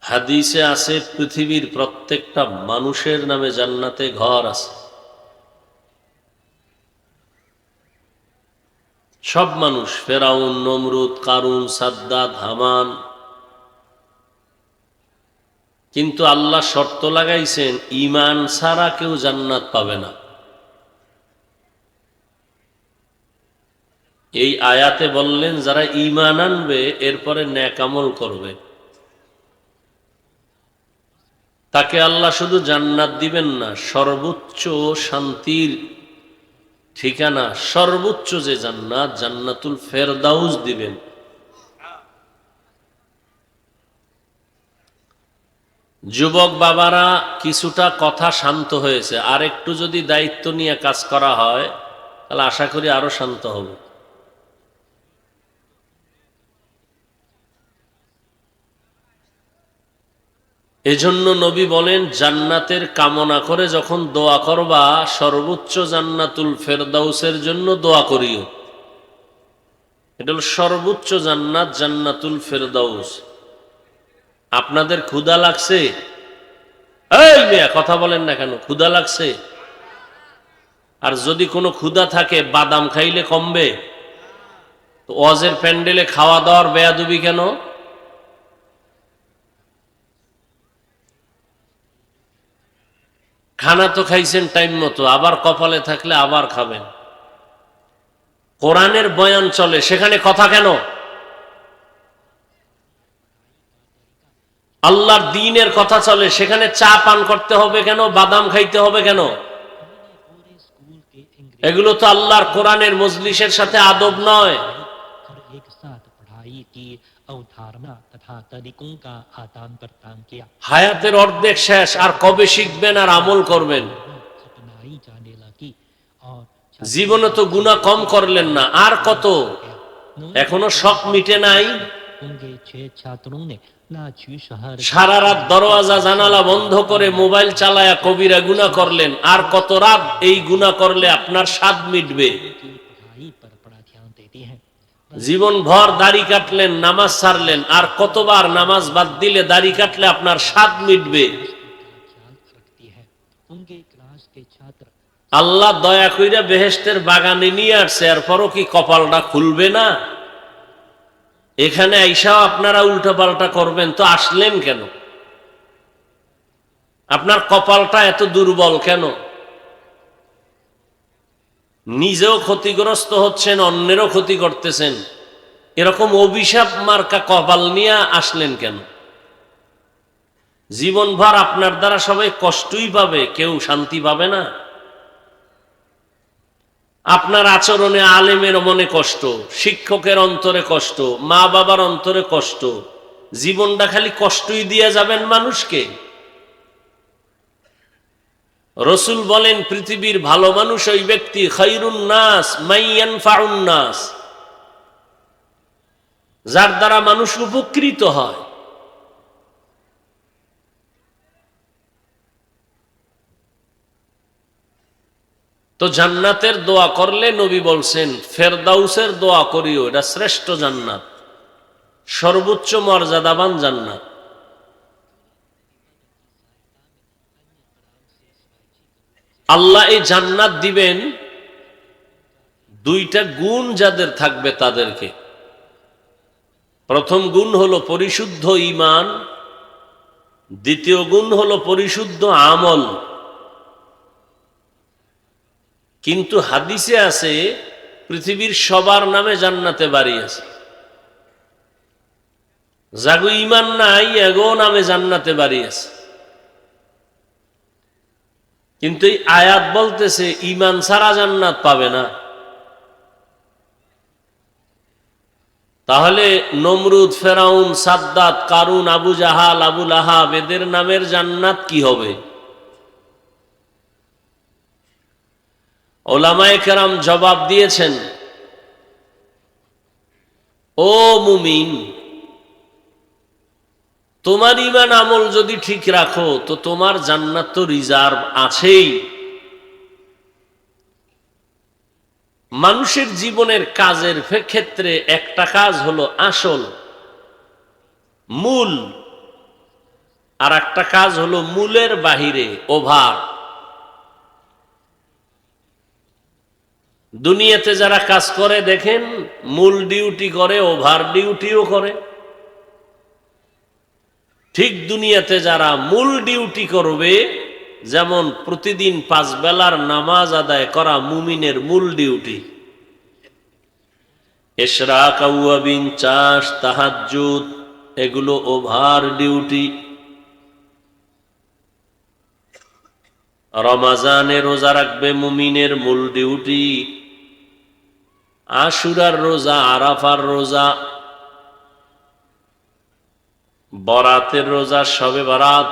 হাদিসে আছে পৃথিবীর প্রত্যেকটা মানুষের নামে জান্নাতে ঘর আছে। সব মানুষ, ফেরাউন, নমরুদ, কারুন, সাদ্দাত, হামান। কিন্তু আল্লাহ শর্ত লাগাইছেন, ঈমান ছাড়া কেউ জান্নাত পাবে না। এই আয়াতে বললেন যারা ঈমান আনবে এরপরে নেক আমল করবে, তাকে আল্লাহ শুধু জান্নাত দিবেন না, সর্বোচ্চ শান্তির ঠিকানা, সর্বোচ্চ যে জান্নাত, জান্নাতুল ফেরদাউস দিবেন। যুবক বাবারা, কিছুটা কথা শান্ত হয়েছে, আর একটু যদি দায়িত্ব নিয়ে কাজ করা হয় তাহলে আশা করি আরো শান্ত হবে। এজন্য নবী বলেন, জান্নাতের কামনা করে যখন দোয়া করবা, সর্বোচ্চ জান্নাতুল ফেরদাউসের জন্য দোয়া করিও। এটা হল সর্বোচ্চ জান্নাত, জান্নাতুল ফেরদাউস। আপনাদের ক্ষুধা লাগছে? এই মিয়া, কথা বলেন না কেন? ক্ষুধা লাগছে? আর যদি কোনো ক্ষুধা থাকে, বাদাম খাইলে কমবে? তো ওয়াজের প্যান্ডেলে খাওয়া দাওয়ার বেয়াদবি কেন? খানা তো খাইছেন টাইম মতো, আবার কপালে থাকলে আবার খাবেন। কোরআনের বয়ান চলে, সেখানে কথা কেন? আল্লাহর দ্বীনের কথা চলে, সেখানে চা পান করতে হবে কেন? বাদাম খাইতে হবে কেন? এগুলো তো আল্লাহর কোরআনের মজলিসের সাথে আদব নয়। হায়াতের অর্ধেক শেষ, আর কবে শিখবেন আর আমল করবেন? জীবনে তো গুনাহ কম করলেন না, আর কত? এখনো শখ মিটে নাই। সারা রাত দরওয়াজা জানালা বন্ধ করে মোবাইল চালায়া কবিরা গুনাহ করলেন, আর কত রাত এই গুনাহ করলে আপনার স্বাদ মিটবে? জীবন ভর দাড়ি কাটলেন, নামাজ ছাড়লেন, আর কতবার নামাজ বাদ দিলে দাড়ি কাটলে আপনার স্বাদ মিটবে? আল্লাহ দয়া কইরা বেহেশতের বাগানে নিয়ে আসছে, এরপরও কি কপালটা খুলবে না? এখানে আইসাও আপনারা উল্টা পাল্টা করবেন, তো আসলেন কেন? আপনার কপালটা এত দুর্বল কেন? নিজেও ক্ষতিগ্রস্ত হচ্ছেন, অন্যেরও ক্ষতি করতেছেন, এরকম অভিশাপ মার্কা কপাল নিয়ে আসলেন কেন? জীবনভর আপনার দ্বারা সবাই কষ্টই পাবে, কেউ শান্তি পাবে না। আপনার আচরণে আলেমের মনে কষ্ট, শিক্ষকের অন্তরে কষ্ট, মা বাবার অন্তরে কষ্ট, জীবনটা খালি কষ্টই দিয়ে যাবেন মানুষকে। রসুল বলেন, পৃথিবীর ভালো মানুষ ওই ব্যক্তি, খায়রুন নাস মাইয়ানফাউন নাস, যার দ্বারা মানুষ উপকৃত হয়। তো জান্নাতের দোয়া করলে নবী বলছেন ফেরদাউসের দোয়া করিও, এটা শ্রেষ্ঠ জান্নাত, সর্বোচ্চ মর্যাদাবান জান্নাত। আল্লাহ এই জান্নাত দিবেন দুইটা গুণ যাদের থাকবে তাদেরকে। প্রথম গুণ হলো পরিশুদ্ধ ঈমান, দ্বিতীয় গুণ হলো পরিশুদ্ধ আমল। কিন্তু হাদিসে আছে পৃথিবীর সবার নামে জান্নাতে বাড়ি আছে, যাগো ঈমান নাই এগো নামে জান্নাতে বাড়ি আছে। কিন্তু এই আয়াত বলতেছে ঈমান ছাড়া জান্নাত পাবে না। তাহলে নমরুদ, ফেরাউন, সাদ্দাত, কারুন, আবু জাহাল, আবু লাহাব এদের নামের জান্নাত কি হবে? ওলামায়ে কেরাম জবাব দিয়েছেন, ও মুমিন, তোমার ঈমান আমল যদি ঠিক রাখো তো তোমার জান্নাত তো রিজার্ভ আছেই। মানুষের জীবনের কাজের ক্ষেত্রে একটা কাজ হলো আসল, মূল, আর একটা কাজ হলো মূলের বাহিরে, ওভার। দুনিয়াতে যারা কাজ করে দেখেন, মূল ডিউটি করে, ওভার ডিউটিও করে। ঠিক দুনিয়াতে যারা মূল ডিউটি করবে, যেমন প্রতিদিন 5 বেলার নামাজ আদায় করা মুমিনের মূল ডিউটি, ইশরাক, আউয়াবিন, চাষ, তাহাজ্জুদ, এগুলো ওভার ডিউটি। রমাজানে রোজা রাখবে মুমিনের মূল ডিউটি। আশুরার রোজা, আরাফার রোজা, বরাতের রোজা, শবে বরাত,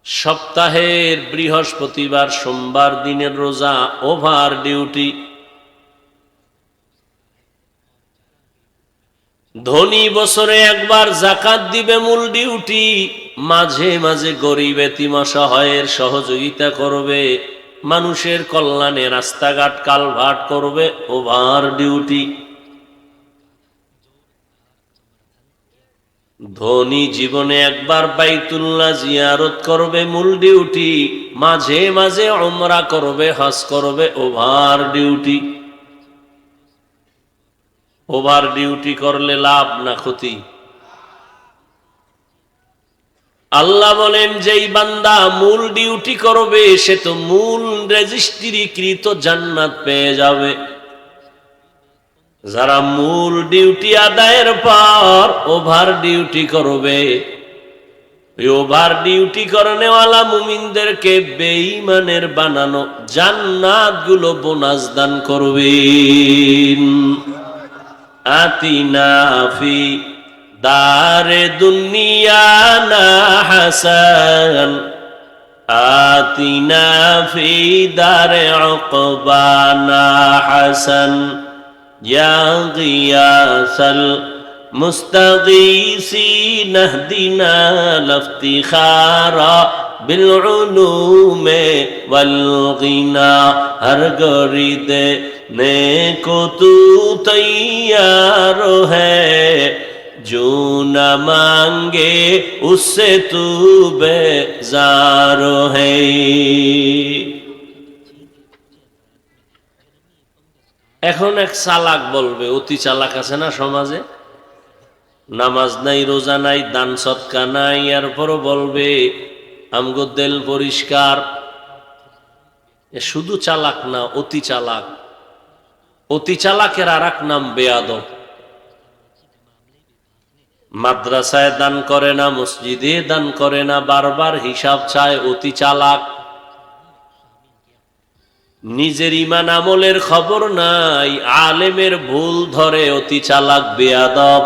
সপ্তাহের বৃহস্পতিবার সোমবার দিনের রোজা, ওভার ডিউটি। ধনী বছরে একবার যাকাত দিবে, মূল ডিউটি। মাঝে মাঝে গরিব এতিম অসহায়ের সহযোগিতা করবে, মানুষের কল্যাণে রাস্তাঘাট কালভার্ট করবে, ওভার ডিউটি। ধনী জীবনে একবার বাইতুল্লাহ জিয়ারত করবে, মূল ডিউটি। মাঝে মাঝে উমরা করবে, হজ করবে, ওভার ডিউটি। ওভার ডিউটি করলে লাভ না ক্ষতি? আল্লাহ বলেন, যেই বান্দা মূল ডিউটি করবে সে তো মূল রেজিস্ট্রিকৃত জান্নাত পেয়ে যাবে। যারা মূল ডিউটি আদায়ের পর ওভার ডিউটি করবে, ওভার ডিউটি করনেওয়ালা মুমিনদেরকে বেঈমানের বানানো জান্নাত গুলো বোনাস দান করবেন। আতিনা ফি দারে দুনিয়া না হাসান, আতিনা ফি দারে উকবানা হাসান, ইয়া গিয়াসাল মুস্তাগীসিন ইহদিনা লাফতিখারা বিল উলুমে ওয়াল গিনা, হর গরিদে নেকো তু তৈয়ার হ্যায়, जो न मांगे उससे तू बेजार है। এখন এক চালাক বলবে, অতি চালাক আছে না সমাজে, নামাজ নাই, রোজা নাই, দান সৎকা নাই, এরপরও বলবে আমগো দিল পরিষ্কার। এ শুধু চালাক না, অতি চালাক। অতি চালাকের আর এক নাম বেয়াদব। মাদ্রাসায় দান করে না, মসজিদে দান করে না, বারবার হিসাব চায়, অতি চালাক। নিজের ঈমান আমলের খবর নাই, আলেমের ভুল ধরে, অতি চালাক বেয়াদব।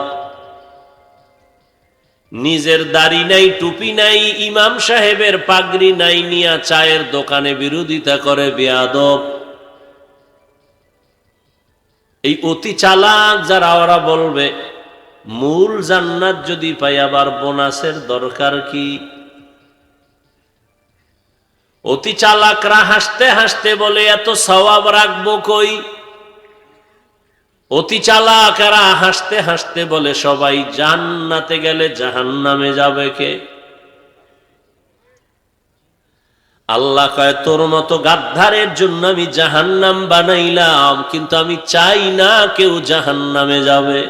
নিজের দাড়ি নাই, টুপি নাই, ইমাম সাহেবের পাগড়ি নাই, নিয়া চায়ের দোকানে বিরোধিতা করে, বেয়াদব। এই অতি চালাক যারা, ওরা বলবে মূল জান্নাত যদি পাই আবার বোনাসের দরকার কি? অতি চালাকরা হাসতে হাসতে বলে, এত সওয়াব রাখবো কই? অতি চালাকরা হাসতে হাসতে বলে, সবাই জান্নাতে গেলে জাহান্নামে যাবে কে? আল্লাহ কয়, তোর মতো গাদ্দারের জন্য আমি জাহান্নাম বানাইলাম, কিন্তু আমি চাই না কেউ জাহান্নামে যাবে।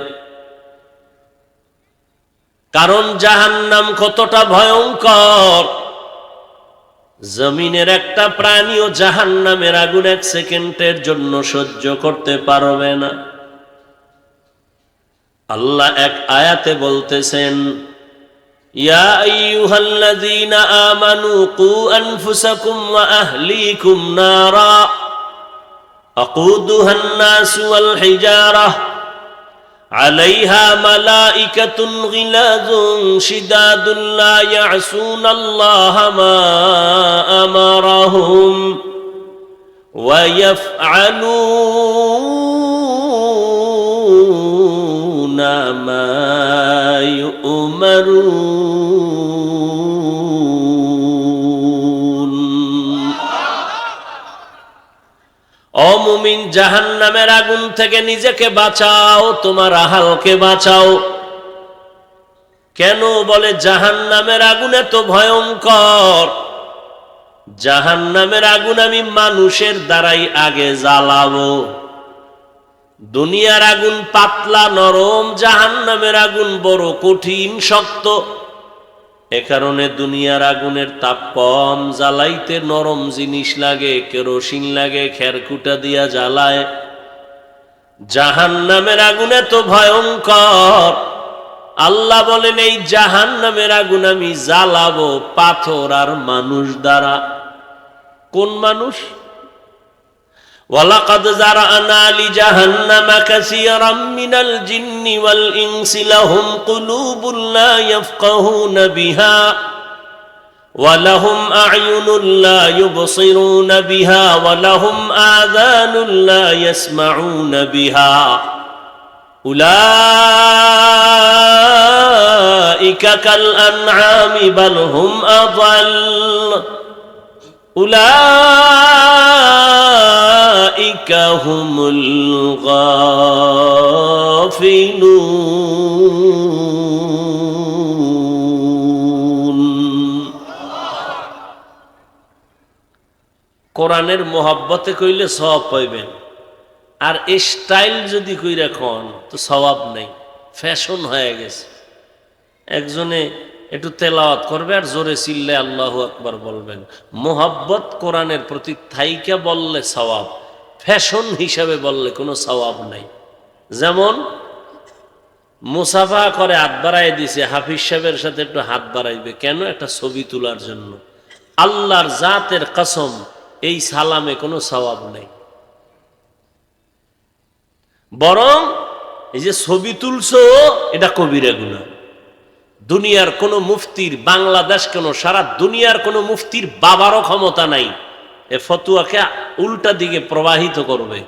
কারণ জাহান্নাম কতটা ভয়ঙ্কর, জমিনের একটা প্রাণীও জাহান্নামের আগুন 1 সেকেন্ডের জন্য সহ্য করতে পারবে না। আল্লাহ এক আয়াতে বলতেছেন, ইয়া আইয়ুহাল্লাযীনা আমানু কু আনফুসাকুম ওয়া আহলিকুম নারা আকুদুহান নাসু ওয়াল হিজারাহ আলাইহা মালাইকাতুন গিলাযুন শিদাদুন লা ইয়াসুনাল্লাহা মা আমারাহুম ويفعلون ما يؤمرون ও মুমিন জাহান্নামের আগুন থেকে নিজেকে বাঁচাও তোমার আহালকে বাঁচাও কেন বলে জাহান্নামের আগুন এত ভয়ঙ্কর জাহান্নামের আগুন আমি মানুষের দ্বারাই আগে জ্বালাবো দুনিয়ার আগুন পাতলা নরম জাহান্নামের আগুন বড় কঠিন শক্ত এ কারণে দুনিয়ার আগুনের তাপ কম জ্বালাইতে নরম জিনিস লাগে কেরোসিন লাগে খেরকুটা দিয়া জ্বালায় জাহান্নামের আগুন এত ভয়ঙ্কর আল্লাহ বলেন এই জাহান্নামের আগুন আমি জ্বালাবো পাথর আর মানুষ দ্বারা কোন মানুষ ওয়ালাকাদ যারানা লিজাহান্নামা কাসীরাম মিনাল জিন্নি ওয়াল ইনসি লাহুম কুলুবুন লা ইয়াফকাহুনা বিহা ওয়া লাহুম আ'য়ুনুন লা ইউবসিরুনা বিহা ওয়া লাহুম আযানুন লা ইয়াসমাউনা বিহা উলাইকা কাল আনআমি বাল হুম আযাল উলাইকা হুমুল গাফিলুন কোরআনের মোহাব্বতে কইলে সওয়াব পাইবেন আর এই স্টাইল যদি কইরা কোন তো সওয়াব নাই ফ্যাশন হয়ে গেছে একজনে একটু তেলাওয়াত করবে আর জোরে চিল্লে আল্লাহু আকবার বলবেন মোহাব্বত কোরআনের প্রতি থাইকা বললে সওয়াব ফ্যাশন হিসাবে বললে কোনো সওয়াব নাই যেমন মুসাফা করে হাত বাড়াই দিছে হাফিজ সাহেবের সাথে একটু হাত বাড়াইবে কেন একটা ছবি তোলার জন্য আল্লাহর জাতের কসম এই সালামে কোনো সওয়াব নেই বরং এই যে ছবি তুলছো এটা কবিরা গুনাহ দুনিয়ার কোন মুফতির বাংলাদেশ কেন সারা দুনিয়ার কোন মুফতির বাবারও ক্ষমতা নাই এ ফতুয়াকে উল্টা দিকে প্রবাহিত করবে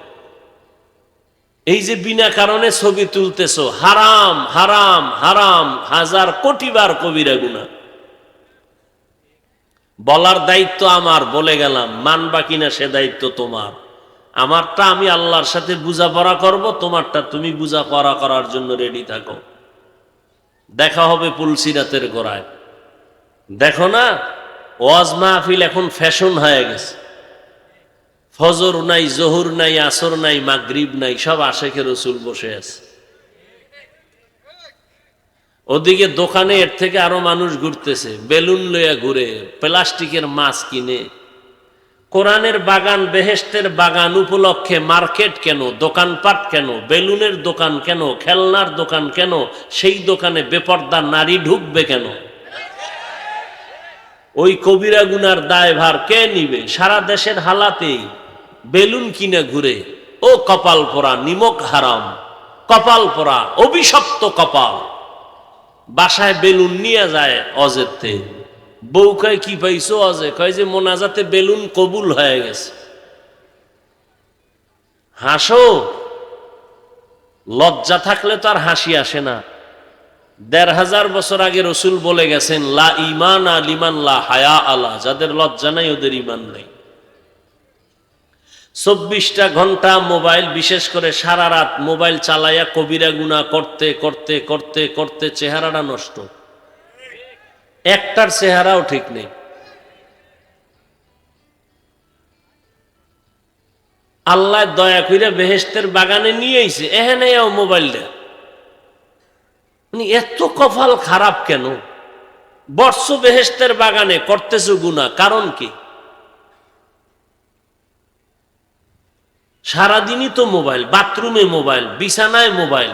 এই যে বিনা কারণে ছবি তুলতেছো হারাম হারাম হারাম হাজার কোটি বার কবিরা গুনাহ বলার দায়িত্ব আমার বলে গেলাম মানবা কিনা সে দায়িত্ব তোমার আমারটা আমি আল্লাহর সাথে বুঝাপড়া করব তোমারটা তুমি বুঝাপড়া করার জন্য রেডি থাকো দেখা হবে পুলসিরাতের গোড়ায় দেখো না ওয়াজ মাহফিল এখন ফ্যাশন হয়ে গেছে ফজর নাই জোহর নাই আসর নাই মাগরিব নাই সব আশেখে রসুল বসে আছে ওদিকে দোকানে এর থেকে আরো মানুষ ঘুরতেছে বেলুন লইয়া ঘুরে প্লাস্টিকের মাছ কিনে কোরআনের বাগান বেহেশতের বাগান উপলক্ষে মার্কেট কেন দোকানপাট কেন বেলুনের দোকান কেন খেলনার দোকান কেন সেই দোকানে বেপর্দা নারী ঢুকবে কেন ওই কবিরা গুনার দায়ভার কে নিবে সারা দেশের হালাতেই বেলুন কিনে ঘুরে ও কপাল পোড়া নিমক হারাম কপাল পোড়া অভিশপ্ত কপাল বাসায় বেলুন নিয়ে যায় অজেতে বউ কয় কি পাইছো অজে কয় যে মোনাজাতে বেলুন কবুল হয়ে গেছে হাসো লজ্জা থাকলে তো আর হাসি আসে না ১৫০০ বছর আগে রসুল বলে গেছেন লা ঈমান লিমান লা হায়া আলা যাদের লজ্জা নাই ওদের ঈমান নাই ২৪টা ঘন্টা মোবাইল বিশেষ করে সারা রাত মোবাইল চালাইয়া কবিরা গুনাহ করতে করতে করতে করতে চেহারাটা নষ্ট একটার চেহারাও ঠিক নেই আল্লাহ দয়া কইরা বেহেশতের বাগানে নিয়ে আইছে এখানে মোবাইলটা এত কপাল খারাপ কেন বর্ষ বেহেশতের বাগানে করতেছো গুনাহ কারণ কি সারাদিনই তো মোবাইল বাথরুমে মোবাইল বিছানায় মোবাইল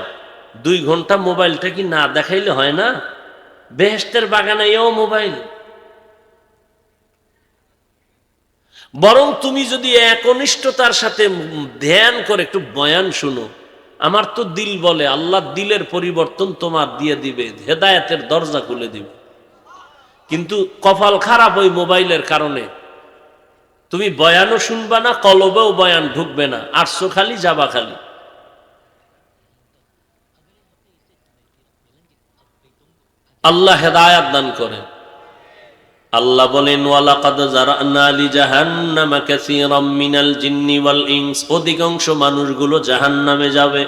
2 ঘন্টা মোবাইলটা কি না দেখাইলে হয় না বেহেশতের বাগানে মোবাইল বরং তুমি যদি একনিষ্ঠতার সাথে ধ্যান করে একটু বয়ান শুনো আমার তো দিল বলে আল্লাহ দিলের পরিবর্তন তোমার দিয়ে দিবে হেদায়েতের দরজা খুলে দিবে কিন্তু কপাল খারাপ ওই মোবাইলের কারণে তুমি বয়ানও শুনবা না, কলবেও বয়ান ঢুকবে না, আসছো খালি যাবা খালি। আল্লাহ হেদায়াত দান করে। আল্লাহ বলেন ওয়ালাকাদ যারানা লিজাহান্নামা কাসীরাম মিনাল জিন্নি ওয়াল ইনস, অধিকাংশ মানুষগুলো জাহান্নামে যাবে।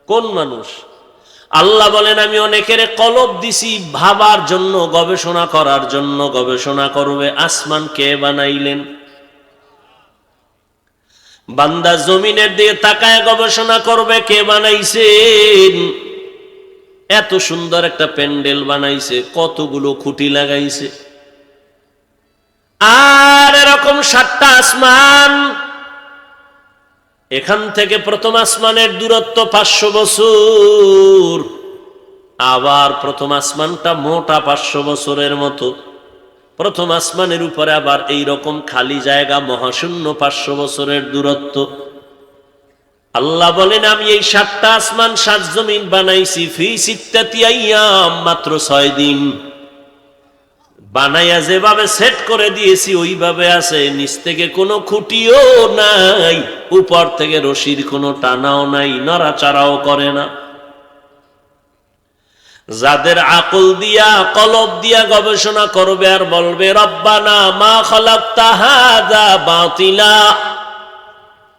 কোন মানুষ? আল্লাহ বলেন আমি অনেকের কলব দিছি ভাবার জন্য, গবেষণা করার জন্য। গবেষণা করবে আসমান কে বানাইলেন। বান্দা জমিনের দিকে তাকায় গবেষণা করবে কে বানাইছেন। এত সুন্দর একটা প্যান্ডেল বানাইছে, কতগুলো খুঁটি লাগাইছে। আর এরকম 7টা আসমান, এখান থেকে প্রথম আসমানের দূরত্ব 500 বছর। আবার প্রথম আসমানটা মোটা 500 বছরের মতো। প্রথম আসমানের উপরে আবার এই রকম খালি জায়গা মহাশূন্য 500 বছরের দূরত্ব। আল্লাহ বলেন আমি এই 7টা আসমান 7 জমিন বানাইছি ফি সিত্তাতি আইয়াম, মাত্র 6 দিন। বানাইয়া যেভাবে সেট করে দিয়েছি ওইভাবে আছে, নিচ থেকে কোনো খুঁটিও নাই, উপর থেকে রশির কোনো টানাও নাই, নড়াচড়াও করে না। যাদের আকল দিয়া কলব দিয়া গবেষণা করবে আর বলবে রব্বানা মা খালাকতা হাযা বাতিলা,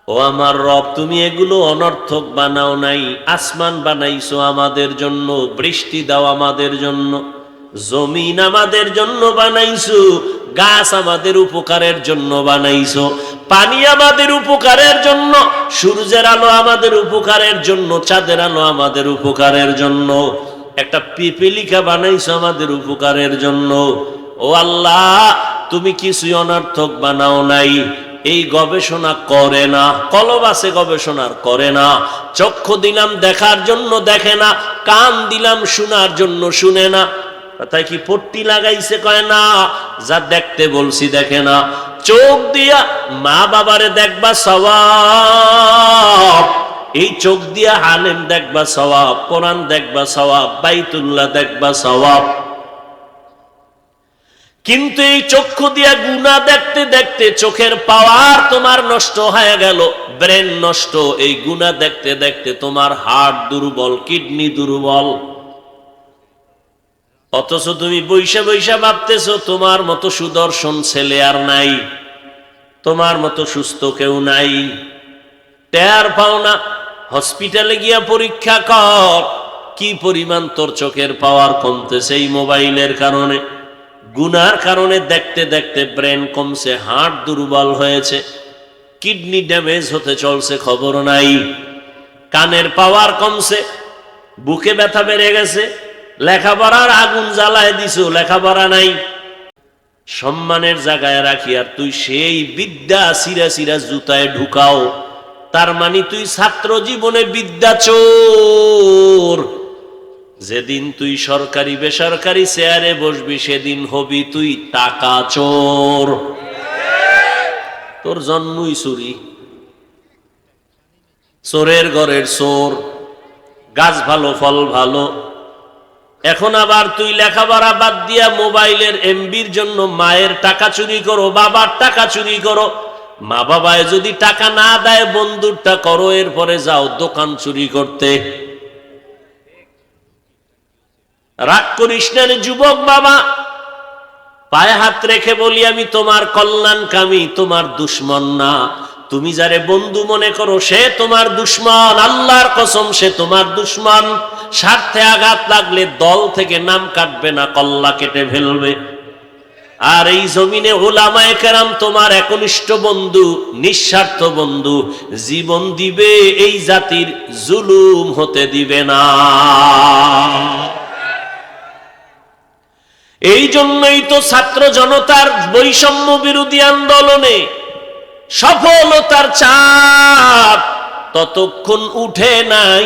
ও আমার রব তুমি এগুলো অনর্থক বানাও নাই, আসমান বানাইছো আমাদের জন্য, বৃষ্টি দাও আমাদের জন্য, জমিন আমাদের জন্য বানাইছো, গাছ আমাদের উপকারের জন্য বানাইছো, পানি আমাদের উপকারের জন্য, সূর্যের আলো আমাদের উপকারের জন্য, চাঁদের আলো আমাদের উপকারের জন্য, একটা পিপিলিকা বানাইছো আমাদের উপকারের জন্য। ও আল্লাহ তুমি কিছুই অনর্থক বানাও নাই। এই গবেষণা করে না, কলব আছে গবেষণার করে না। চক্ষু দিলাম দেখার জন্য দেখে না, কান দিলাম শোনার জন্য শুনে না। তাই কি পট্টি লাগাইছে কয় না, যা দেখতে বলছি দেখে না। চোখ দিয়া মা বাবারে দেখবা সওয়াব, এই চোখ দিয়া আলেম দেখবা সওয়াব, কোরআন দেখবা সওয়াব, বাইতুল্লাহ দেখবা সওয়াব। কিন্তু এই চক্ষু দিয়া গুনাহ দেখতে দেখতে চোখের পাওয়ার তোমার নষ্ট হয়ে গেল, ব্রেন নষ্ট। এই গুনাহ দেখতে দেখতে তোমার হার্ট দুর্বল, কিডনি দুর্বল। অথচ তুমি বৈশা বৈশা ভাবতেছো তোমার মতো সুদর্শন ছেলে আর নাই, তোমার মতো সুস্থ কেউ নাই। টের পাও না। হসপিটালে গিয়া পরীক্ষা কর, কি পরিমাণ তোর চোখের পাওয়ার কমতেছে এই মোবাইলের কারণে। গুনার কারণে দেখতে দেখতে ব্রেন কমছে, হার্ট দুর্বল হয়েছে, কিডনি ড্যামেজ হতে চলছে, খবর নাই। কানের পাওয়ার কমছে, বুকে ব্যথা বেড়ে গেছে, লেখাপড়ার আগুন জ্বালায় দিছো, লেখাপড়া নাই। সম্মানের জায়গায় রাখি আর তুই সেই বিদ্যা সিরা সিরা জুতায় ঢুকাও। তার মানে তুই ছাত্র জীবনে বিদ্যা চোর। যেদিন তুই সরকারি বেসরকারি চেয়ারে বসবি সেদিন হবি তুই টাকা চোর। তোর জন্মই চুরি, চোরের ঘরের চোর। গাছ ভালো ফল ভালো। এখন আবার তুই লেখাপড়া বাদ দিয়া মোবাইলের এমবির জন্য মায়ের টাকা চুরি করো, বাবার টাকা চুরি করো। মা বাবায় যদি টাকা না দেয় বন্ধুরটা করো, এরপরে যাও দোকান চুরি করতে। রাগ করিস না রে যুবক বাবা, পায়ে হাত রেখে বলি আমি তোমার কল্যাণকামী, তোমার দুশ্মন না। তুমি যারে বন্ধু মনে করো সে তোমার দুশ্মন, আল্লাহর কসম সে তোমার দুশ্মন। স্বার্থে আঘাত লাগলে দল থেকে নাম কাটবে না, কল্লা কেটে ফেলবে। আর এই জমিনে উলামায়ে কেরাম তোমার একনিষ্ঠ বন্ধু, নিঃস্বার্থ বন্ধু, জীবন দিবে, এই জাতির জুলুম হতে দিবে না। এই জন্যই তো ছাত্র জনতার বৈষম্য বিরোধী আন্দোলনে সফলতার চাপ ততক্ষণ উঠে নাই,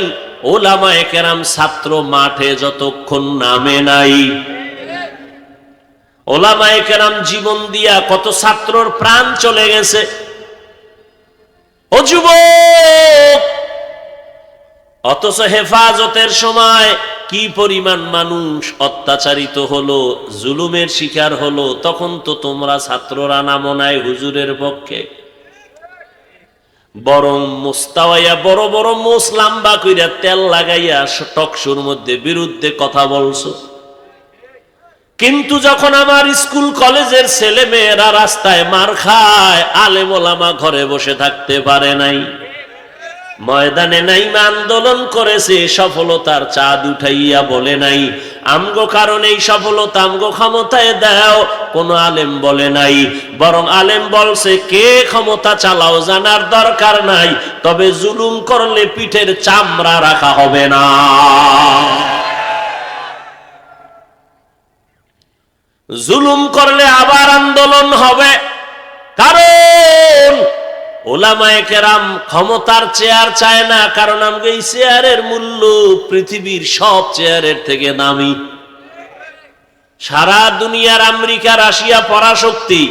উলামায়ে কেরাম ছাত্র মাঠে যতক্ষণ নামে নাই। উলামায়ে কেরাম জীবন দিয়া কত ছাত্রর প্রাণ চলে গেছে। ও যুবক, অথচ হেফাজতের সময় কি পরিমাণ মানুষ অত্যাচারিত হলো, জুলুমের শিকার হলো, তখন তো তোমরা ছাত্ররা নামো নাই হুজুরের পক্ষে, বরং মোস্তাওয়াইয়া বড় বড় মোস লাম্বা কইরা তেল লাগাইয়া টকশোর মধ্যে বিরুদ্ধে কথা বলছো। কিন্তু যখন আমার স্কুল কলেজের ছেলে মেয়েরা রাস্তায় মার খায়, আলেম ওলামা ঘরে বসে থাকতে পারে নাই, ময়দানে নাইমা আন্দোলন করেছে, সফলতার চাঁদ উঠাইয়া বলে নাই আমগো কারণে এই সফলতা আমগো ক্ষমতায় দাও, কোন আলেম বলে নাই। বরং আলেম বলছে কে ক্ষমতা চালাও জানার দরকার নাই, তবে জুলুম করলে পিঠের চামড়া রাখা হবে না। জুলুম করলে আবার আন্দোলন হবে, কারণ ওলামায়ে কেরাম ক্ষমতার চেয়ার চায় না, কারণ আমাকে এই চেয়ারের মূল্য পৃথিবীর সব চেয়ারের থেকে দামি। সারা দুনিয়ার আমেরিকা রাশিয়া পরাশক্তি,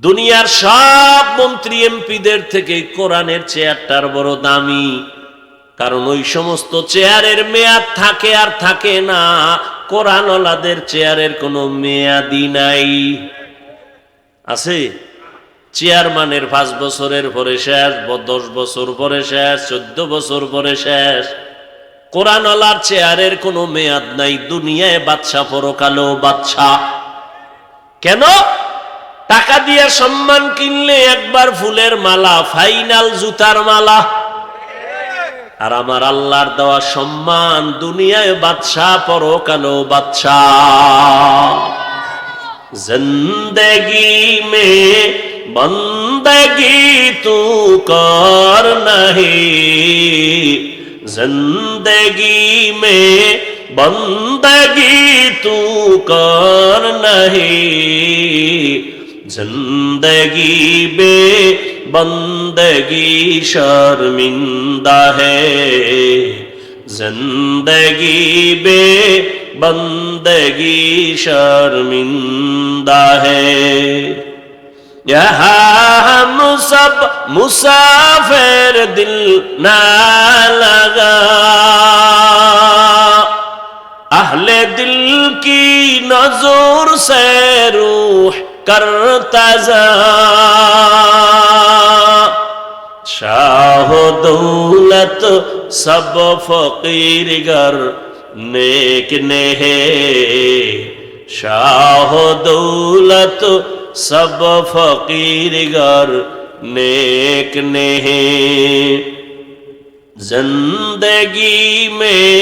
দুনিয়ার সব মন্ত্রী এমপিদের থেকে কোরআনের চেয়ারটার বড় দামি, কারণ ওই সমস্ত চেয়ারের মেয়াদ থাকে আর থাকে না, কোরআনওয়ালাদের চেয়ারের কোনো মেয়াদি নাই। আছে চেয়ারম্যানের 5 বছরের পরে শেষ, 10 বছর পরে শেষ, 14 বছর পরে শেষ। কোরআনওয়ালার চেয়ারের কোনো মেয়াদ নাই। দুনিয়ায় বাদশা, পরকালেও বাদশা। কেন? টাকা দিয়ে সম্মান কিনলে একবার ফুলের মালা, ফাইনাল জুতার মালা। আর আমার আল্লাহর দেওয়া সম্মান দুনিয়ায় বাদশা, পরকালেও বাদশা। জিন্দেগি মে বন্দগি তু কর নাহি, জিন্দেগি মে বন্দগি তু কর নাহি, जिंदगी बे बंदगी शर्मिंदा है, जिंदगी बे बंदगी शर्मिंदा है। यहाँ हम सब मुसाफिर दिल ना लगा, अहले दिल की नजर से रूह करता जा, शाह दौलत सब फकीर गर नेक ने है, शाह दौलत सब फकीर गर नेक ने है। जिंदगी में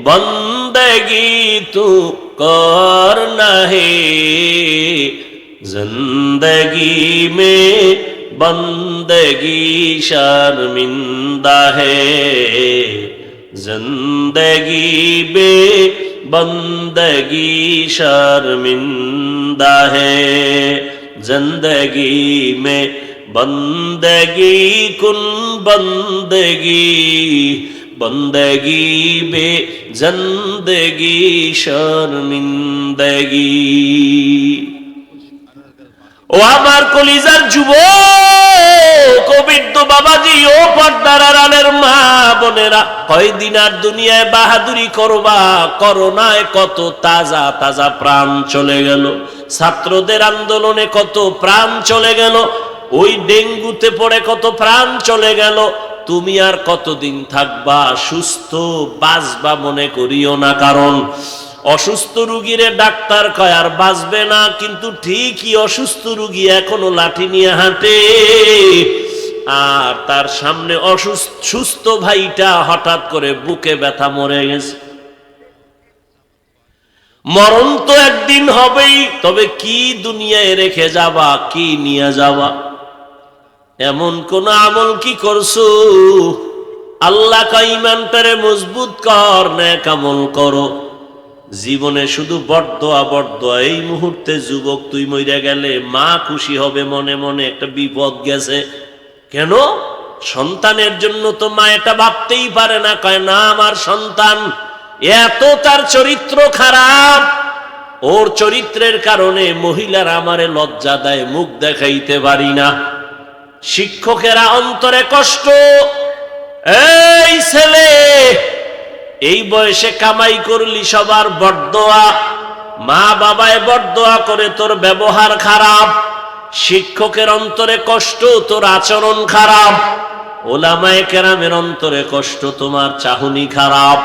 बंदगी तू कर नहीं, जिंदगी में बंदगी शर्मिंदा है, जिंदगी में बंदगी शर्मिंदा है। जिंदगी में बंदगी कुन बंदगी, बंदगी बे जिंदगी शर्मिंदगी। ও আমার কলিজার যুবক, ও বৃদ্ধ বাবাজি, ও পর্দার আড়ালের মা বোনেরা, কয়দিন আর দুনিয়ায় বাহাদুরি করবা? করোনায় কত তাজা তাজা প্রাণ চলে গেল, ছাত্রদের আন্দোলনে কত প্রাণ চলে গেল, ওই ডেঙ্গুতে পড়ে কত প্রাণ চলে গেল। তুমি আর কতদিন থাকবা? সুস্থ বাঁচবা মনে করিও না, কারণ অসুস্থ রুগীরে ডাক্তার কয় আর বাঁচবে না, কিন্তু ঠিকই অসুস্থ রুগী এখনো লাঠি নিয়ে হাঁটে, আর তার সামনে সুস্থ ভাইটা হঠাৎ করে বুকে ব্যথা মরে গেছে। মরণ তো একদিন হবেই, তবে কি দুনিয়ায় রেখে যাবা, কি নিয়ে যাবা? এমন কোন আমল কি করছো? আল্লাহ কয় ঈমানটারে মজবুত কর, নেক আমল করো। জীবনে শুধু বড়দোয়া বড়দোয়া। এই মুহূর্তে যুবক তুই মইরা গেলে মা খুশি হবে মনে মনে, একটা বিপদ গেছে। কেন? সন্তানের জন্য তো মা এটা ভাবতেই পারে না, কয় না আমার সন্তান এত তার চরিত্র খারাপ, ওর চরিত্রের কারণে মহিলারা আমারে লজ্জা দেয়, মুখ দেখাইতে পারি না। শিক্ষকেরা অন্তরে কষ্ট, এই ছেলে এই বয়সে কামাই করলি সবার বরদোয়া, মা বাবায় বরদোয়া করে তোর ব্যবহার খারাপ, শিক্ষকের অন্তরে কষ্ট তোর আচরণ খারাপ, ওলামায়ে কেরামের অন্তরে কষ্ট তোমার চাহনি খারাপ।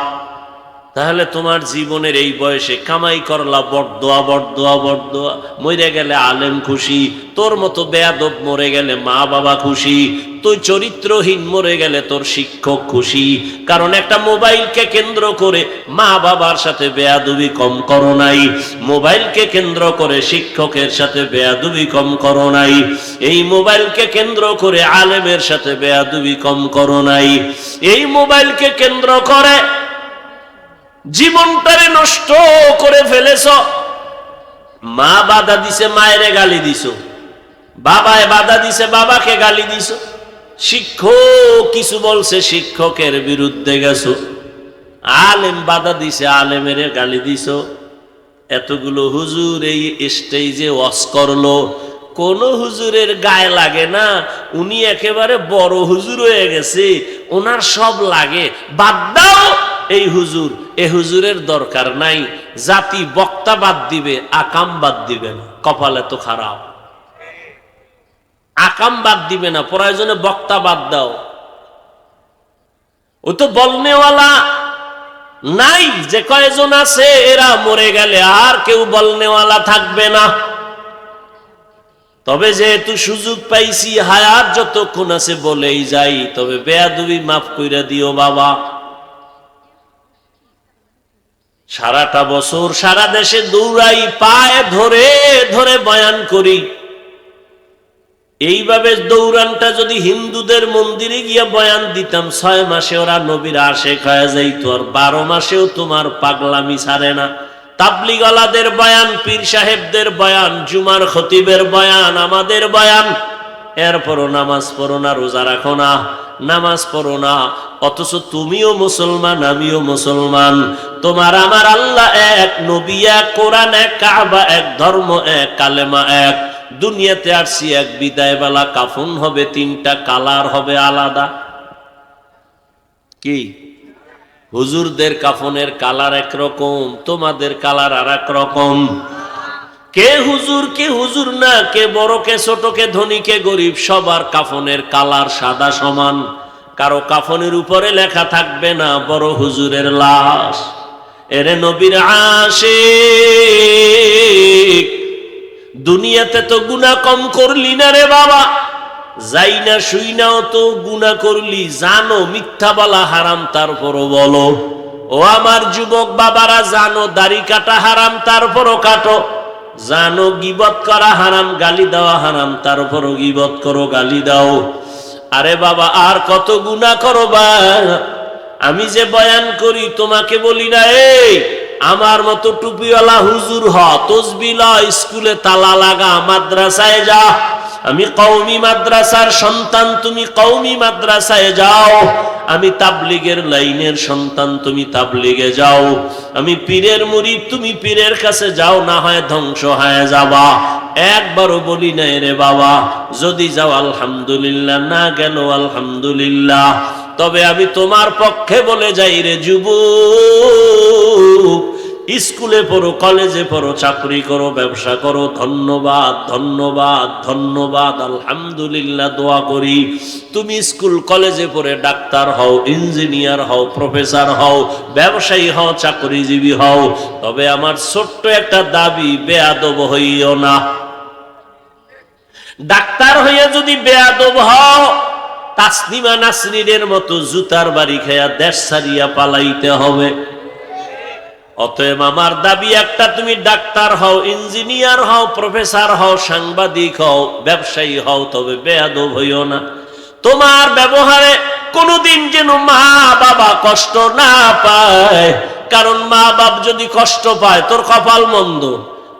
তাহলে তোমার জীবনের এই বয়সে কামাই করলা বরদোয়া বরদোয়া বরদোয়া, মরে গেলে আলেম খুশি, তোর মতো বেয়াদব মরে গেলে মা বাবা খুশি, তুই চরিত্রহীন মরে গেলে তোর শিক্ষক খুশি। কারণ একটা মোবাইলকে কেন্দ্র করে মা বাবার সাথে বেয়াদবি কম করো নাই, মোবাইলকে কেন্দ্র করে শিক্ষকের সাথে বেয়াদবি কম করো নাই, এই মোবাইলকে কেন্দ্র করে আলেমের সাথে বেয়াদবি কম করো নাই, এই মোবাইলকে কেন্দ্র করে জীবনটারে নষ্ট করে ফেলেছ। মা বাধা দিছে মায়েরে গালি দিছ, বাবায় বাধা দিছে বাবাকে গালি দিছ, শিক্ষক কিছু বলছে শিক্ষকের বিরুদ্ধে গেছো, আলেম বাধা দিছে আলেমের গালি দিছ। এতগুলো হুজুর এই স্টেজে ওয়াজ করলো, কোন হুজুরের গায়ে লাগে না, উনি একেবারে বড় হুজুর হয়ে গেছে, ওনার সব লাগে, বাদ দাও এই হুজুর, এ হুজুরের দরকার নাই। জাতি বক্তা বাদ দিবে, আকাম বাদ দিবে না, কপালে তো খারাপ। আকাম বাদ দিবে না, প্রয়োজনে বক্তা বাদ দাও। ও তো বলনেওয়ালা নাই, যে কয়জন আছে এরা মরে গেলে আর কেউ বলনেওয়ালা থাকবে না। তবে যেহেতু সুযোগ পাইছি, হায়াত যতক্ষণ আছে বলেই যাই, তবে বেয়াদবি মাফ কইরা দিও বাবা। সারাটা বছর সারা দেশে দৌড়াই, পায়ে ধরে ধরে বয়ান করি। এইভাবে দৌড়ানটা যদি হিন্দুদের মন্দিরে গিয়া বয়ান দিতাম, 6 মাসে ওরা নবীর আশেক হয়ে যাইত, আর 12 মাসেও তোমার পাগলামি ছাড়ে না। তাবলিগওয়ালাদের বয়ান, পীর সাহেবদের বয়ান, জুমার খতিবের বয়ান, আমাদের বয়ান, এরপরও নামাজ পড়ো না, রোজা রাখো না, নামাজ পড়ো না। অথচ তুমিও মুসলমান, আমিও মুসলমান, তোমার আমার আল্লাহ এক, নবী এক, কোরআন এক, কাবা এক, ধর্ম এক, কালেমা এক। দুনিয়াতে আসছি এক, বিদায় বেলা কাফন হবে 3টা, কালার হবে আলাদা। কি হুজুরদের কাফনের কালার একরকম, তোমাদের কালার আর এক রকম। কে হুজুর না, কে বড় কে ছোট, কে ধনী কে গরিব, সবার কাফনের কালার সাদা সমান। কারো কাফনের উপরে লেখা থাকবে না বড় হুজুরের লাশ। এরে নবীর আশিক, দুনিয়াতে তো গুনাহ কম করলি না রে বাবা, যাই না শুই নাও তো গুনাহ করলি, জানো মিথ্যা বলা হারাম, তারপরও বলো। ও আমার যুবক বাবারা, জানো দাড়ি কাটা হারাম, তারপরও কাটো। জানো গীবত করা হারাম, গালি দেওয়া হারাম, তারপরও গীবত করো, গালি দাও। আরে বাবা, আর কত গুনাহ করবা? আমি যে বয়ান করি তোমাকে বলি না, এই আমার মতো টুপিওয়ালা হুজুর হ, তসবিহ ল, স্কুলে তালা লাগা, মাদ্রাসায় যা। আমি কওমি মাদ্রাসার সন্তান, তুমি কওমি মাদ্রাসায় যাও। আমি তাবলিগের লাইনের সন্তান, তুমি তাবলিগে যাও। আমি পীরের মুরিদ, তুমি পীরের কাছে যাও, না হয় ধ্বংস হয়ে যাবা। একবারও বলি নাই রে বাবা, যদি যাও আলহামদুলিল্লাহ, না গেল আলহামদুলিল্লাহ। তবে আমি তোমার পক্ষে বলে যাই রে যুবক, স্কুলে পড়ো, কলেজে পড়ো, চাকরি করো, ব্যবসা করো, ধন্যবাদ ধন্যবাদ ধন্যবাদ, আলহামদুলিল্লাহ দোয়া করি। তুমি স্কুল কলেজে পড়ে ডাক্তার হও, ইঞ্জিনিয়ার হও, প্রফেসর হও, ব্যবসায়ী হও, চাকরিজীবী হও, তবে আমার ছোট্ট একটা দাবি, বেয়াদব হইও না। ডাক্তার হইয়া যদি বেয়াদব হও, তাসলিমা নাসরিনের মতো জুতার বাড়ি খেয়া দেশ ছাড়িয়া পালাইতে হবে। অতএব আমার দাবি একটা, তুমি ডাক্তার হও, ইঞ্জিনিয়ার হও, প্রফেসর হও, সাংবাদিক হও, ব্যবসায়ী হও, তবে বেয়াদব হইও না। তোমার ব্যবহারে কোনোদিন যেন মা বাবা কষ্ট না পায়, কারণ মা বাপ যদি কষ্ট পায় তোর কপাল মন্দ।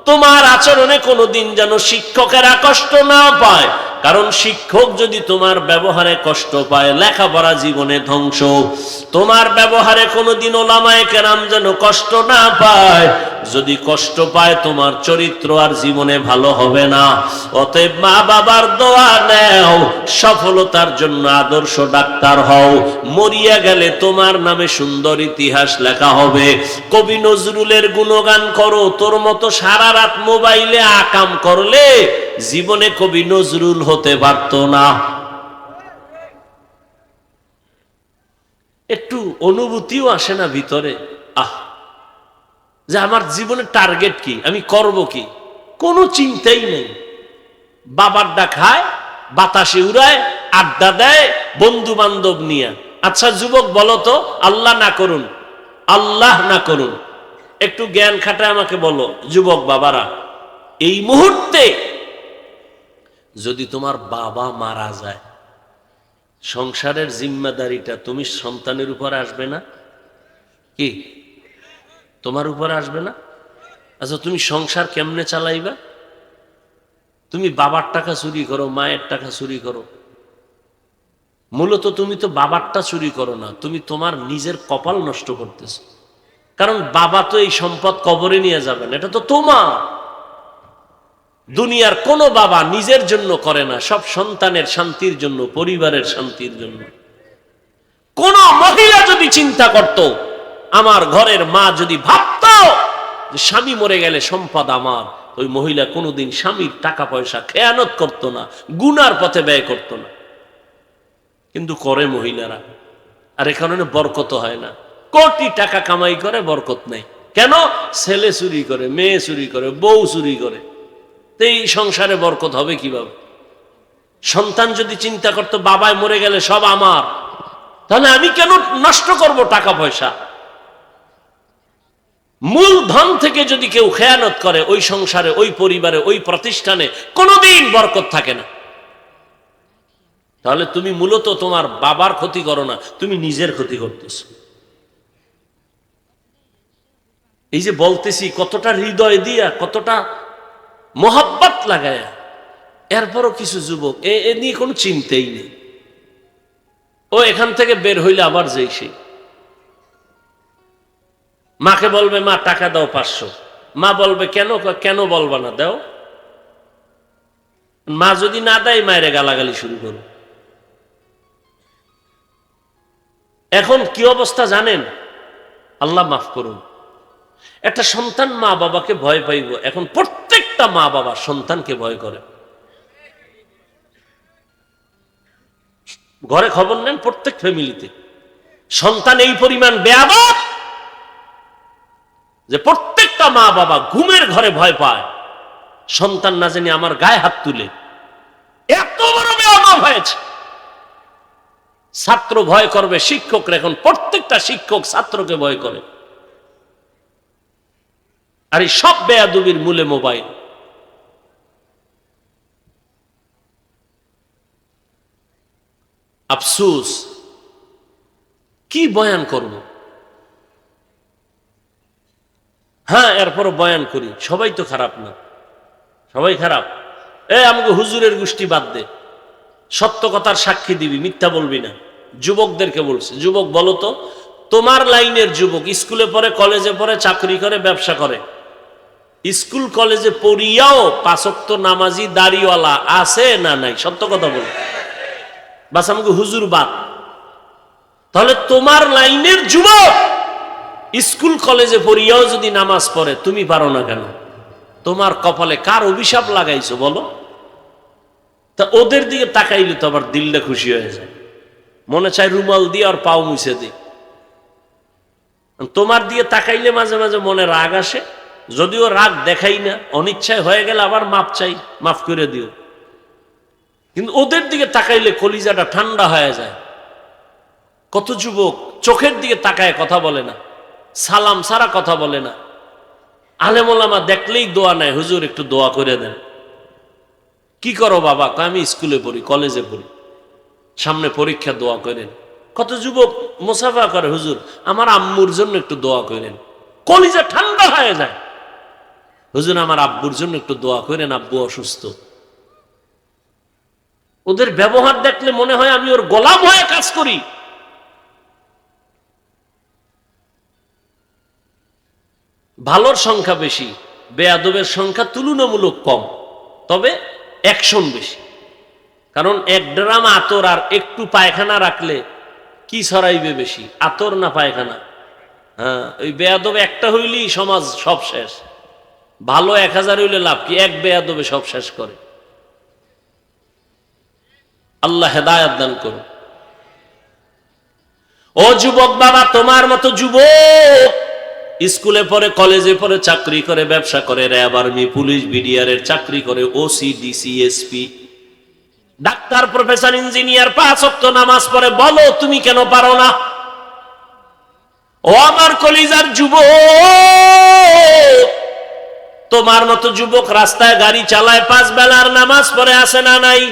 তোমার আচরণে কোনোদিন যেন শিক্ষকেরা কষ্ট না পায়, কারণ শিক্ষক যদি তোমার ব্যবহারে কষ্ট পায়, লেখাপড়া জীবনে ধ্বংস। তোমার ব্যবহারে কোনোদিন ওলামায়ে কেরাম যেন কষ্ট না পায়। যদি কষ্ট পায় তোমার চরিত্র আর জীবনে ভালো হবে না। অতএব মা বাবার দোয়া নেও, সফলতার জন্য আদর্শ ডাক্তার হও। মরিয়া গেলে তোমার নামে সুন্দর ইতিহাস লেখা হবে। কবি নজরুলের গুণগান করো, তোর মতো সারা রাত মোবাইলে আকাম করলে জীবনে কবি নজরুল হতে পারত না। একটু অনুভূতিও আসে না ভিতরে? যে আমার জীবনের টার্গেট কি, আমি করব কি, কোনো চিন্তাই নেই। বাবারটা খায়, বাতাসে উড়ায়, আড্ডা দেয় বন্ধু বান্ধব নিয়ে। আচ্ছা যুবক বলো তো, আল্লাহ না করুন, আল্লাহ না করুন, একটু জ্ঞান খাটায় আমাকে বলো যুবক বাবারা, এই মুহূর্তে যদি তোমার বাবা মারা যায়, সংসারের জিম্মাদারিটা তুমি সন্তানের উপরে আসবে না? কি তোমার উপরে আসবে না? আচ্ছা তুমি সংসার কেমনে চালাইবা? তুমি বাবার টাকা চুরি করো, মায়ের টাকা চুরি করো। মূলত তুমি তো বাবারটা চুরি করো না, তুমি তোমার নিজের কপাল নষ্ট করতেছো। কারণ বাবা তো এই সম্পদ কবরে নিয়ে যাবেন, এটা তো তোমার। দুনিয়ার কোনো বাবা নিজের জন্য করে না, সব সন্তানের শান্তির জন্য, পরিবারের শান্তির জন্য। কোন মহিলা যদি চিন্তা করত, আমার ঘরের মা যদি ভাবত যে স্বামী মরে গেলে সম্পদ আমার, ওই মহিলা কোনোদিন স্বামীর টাকা পয়সা খেয়ানত করত না, গুনার পথে ব্যয় করত না। কিন্তু করে মহিলারা, আর এ কারণে বরকত হয় না। কোটি টাকা কামাই করে, বরকত নেই। কেন? ছেলে চুরি করে, মেয়ে চুরি করে, বউ চুরি করে। তো এই সংসারে বরকত হবে কিভাবে? সন্তান যদি চিন্তা করতো বাবায় মরে গেলে সব আমার, তাহলে আমি কেন নষ্ট করব টাকা পয়সা? মূল ধন থেকে যদি কেউ খেয়ানত করে, ওই সংসারে, ওই পরিবারে, ওই প্রতিষ্ঠানে কোনোদিন বরকত থাকে না। তাহলে তুমি মূলত তোমার বাবার ক্ষতি করো না, তুমি নিজের ক্ষতি করতেছ। এই যে বলতেছি কতটা হৃদয় দিয়া, কতটা মোহাব্বত লাগায়, এরপরও কিছু যুবক এ নিয়ে কোনো চিন্তাই নেই। ও এখান থেকে বের হইলে আবার যেই সেই মাকে বলবে, মা টাকা দাও 500। মা বলবে কেন? কেন বলবা না, দাও। মা যদি না দেয়, মায়ের গালাগালি শুরু করো। এখন কি অবস্থা জানেন? আল্লাহ মাফ করুন। একটা সন্তান মা বাবাকে ভয় পাইব, এখন প্রত্যেকটা মা বাবা সন্তানকে ভয় করে। ঘরে খবর নেন, প্রত্যেক ফ্যামিলিতে সন্তান এই পরিমাণ বেয়াদব যে প্রত্যেকটা মা বাবা ঘুমের ঘরে ভয় পায় সন্তান না জানি আমার গায়ে হাত তুলে। এত বড় বেয়াদব হয়েছে। ছাত্র ভয় করবে শিক্ষকরা, এখন প্রত্যেকটা শিক্ষক ছাত্রকে ভয় করে। আর এই সব বেয়াদবির মূলে মোবাইল। আফসোস, কি বয়ান করব? হ্যাঁ, এরপরও বয়ান করি। সবাই তো খারাপ না, সবাই খারাপ। আমাকে হুজুরের গোষ্ঠী বাদ দে, সত্য কথার সাক্ষী দিবি, মিথ্যা বলবি না। যুবকদেরকে বলছে, যুবক বলো তো, তোমার লাইনের যুবক, স্কুলে পড়ে, কলেজে পড়ে, চাকরি করে, ব্যবসা করে, স্কুল কলেজে পড়িয়াও 5 ওয়াক্ত নামাজি দাড়িওয়ালা আছে না নাই? সত্য কথা বল। বাস আমাকে হুজুর বাদ। তাহলে তোমার লাইনের যুবক স্কুল কলেজে পড়িয়াও যদি নামাজ পড়ে, তুমি পারো না কেন? তোমার কপালে কার অভিশাপ লাগাইছো বলো? তা ওদের দিকে তাকাইলে তো আবার দিলটা খুশি হয়ে যায়, মনে চায় রুমাল দিয়ে আর পাও মুছে দিই। তোমার দিয়ে তাকাইলে মাঝে মাঝে মনে রাগ আসে, যদিও রাগ দেখাই না, অনিচ্ছায় হয়ে গেলে আবার মাপ চাই, মাফ করে দিও। কিন্তু ওদের দিকে তাকাইলে কলিজাটা ঠান্ডা হয়ে যায়। কত যুবক চোখের দিকে তাকায় কথা বলে না, সালাম ছাড়া কথা বলে না। আলেম ওলামা দেখলেই দোয়া নেয়, হুজুর একটু দোয়া করে দেন। কি করো বাবা? আমি স্কুলে পড়ি, কলেজে পড়ি, সামনে পরীক্ষা, দোয়া করেন। কত যুবক মুসাফা করে, হুজুর আমার আম্মুর জন্য একটু দোয়া করেন। কলিজা ঠান্ডা হয়ে যায়, হুজুর আমার আব্বুর জন্য একটু দোয়া করেন, আব্বু অসুস্থ। ওদের ব্যবহার দেখলে মনে হয় আমি ওর গোলাম হয়ে কাজ করি। ভালোর সংখ্যা বেশি, বেয়াদবের সংখ্যা তুলনামূলক কম, তবে অ্যাকশন বেশি। কারণ এক ড্রাম আতর আর একটু পায়খানা রাখলে কি ছড়াইবে বেশি, আতর না পায়খানা? হ্যাঁ, ওই বেয়াদব একটা হইলেই সমাজ সব শেষ। ভালো 1000 হইলে লাভ কি? এক বেয়াদবে সব শেষ করে। আল্লাহ হেদায়েত দান করুন। ও যুবক বাবা, তোমার মতো যুবক স্কুলে পড়ে, কলেজে পড়ে, চাকরি করে, ব্যবসা করে, র্যাব, আর্মি, পুলিশ, বিডিআর এর চাকরি করে, OC, DC, SP, doctor, professor, engineer, 5 ওয়াক্ত নামাজ পড়ে, বলো তুমি কেন পারো না? ও আমার কলিজার যুবক, তোমার মতো যুবক রাস্তায় গাড়ি চালায়, 5 বেলার নামাজ পড়ে, আসে না নাই?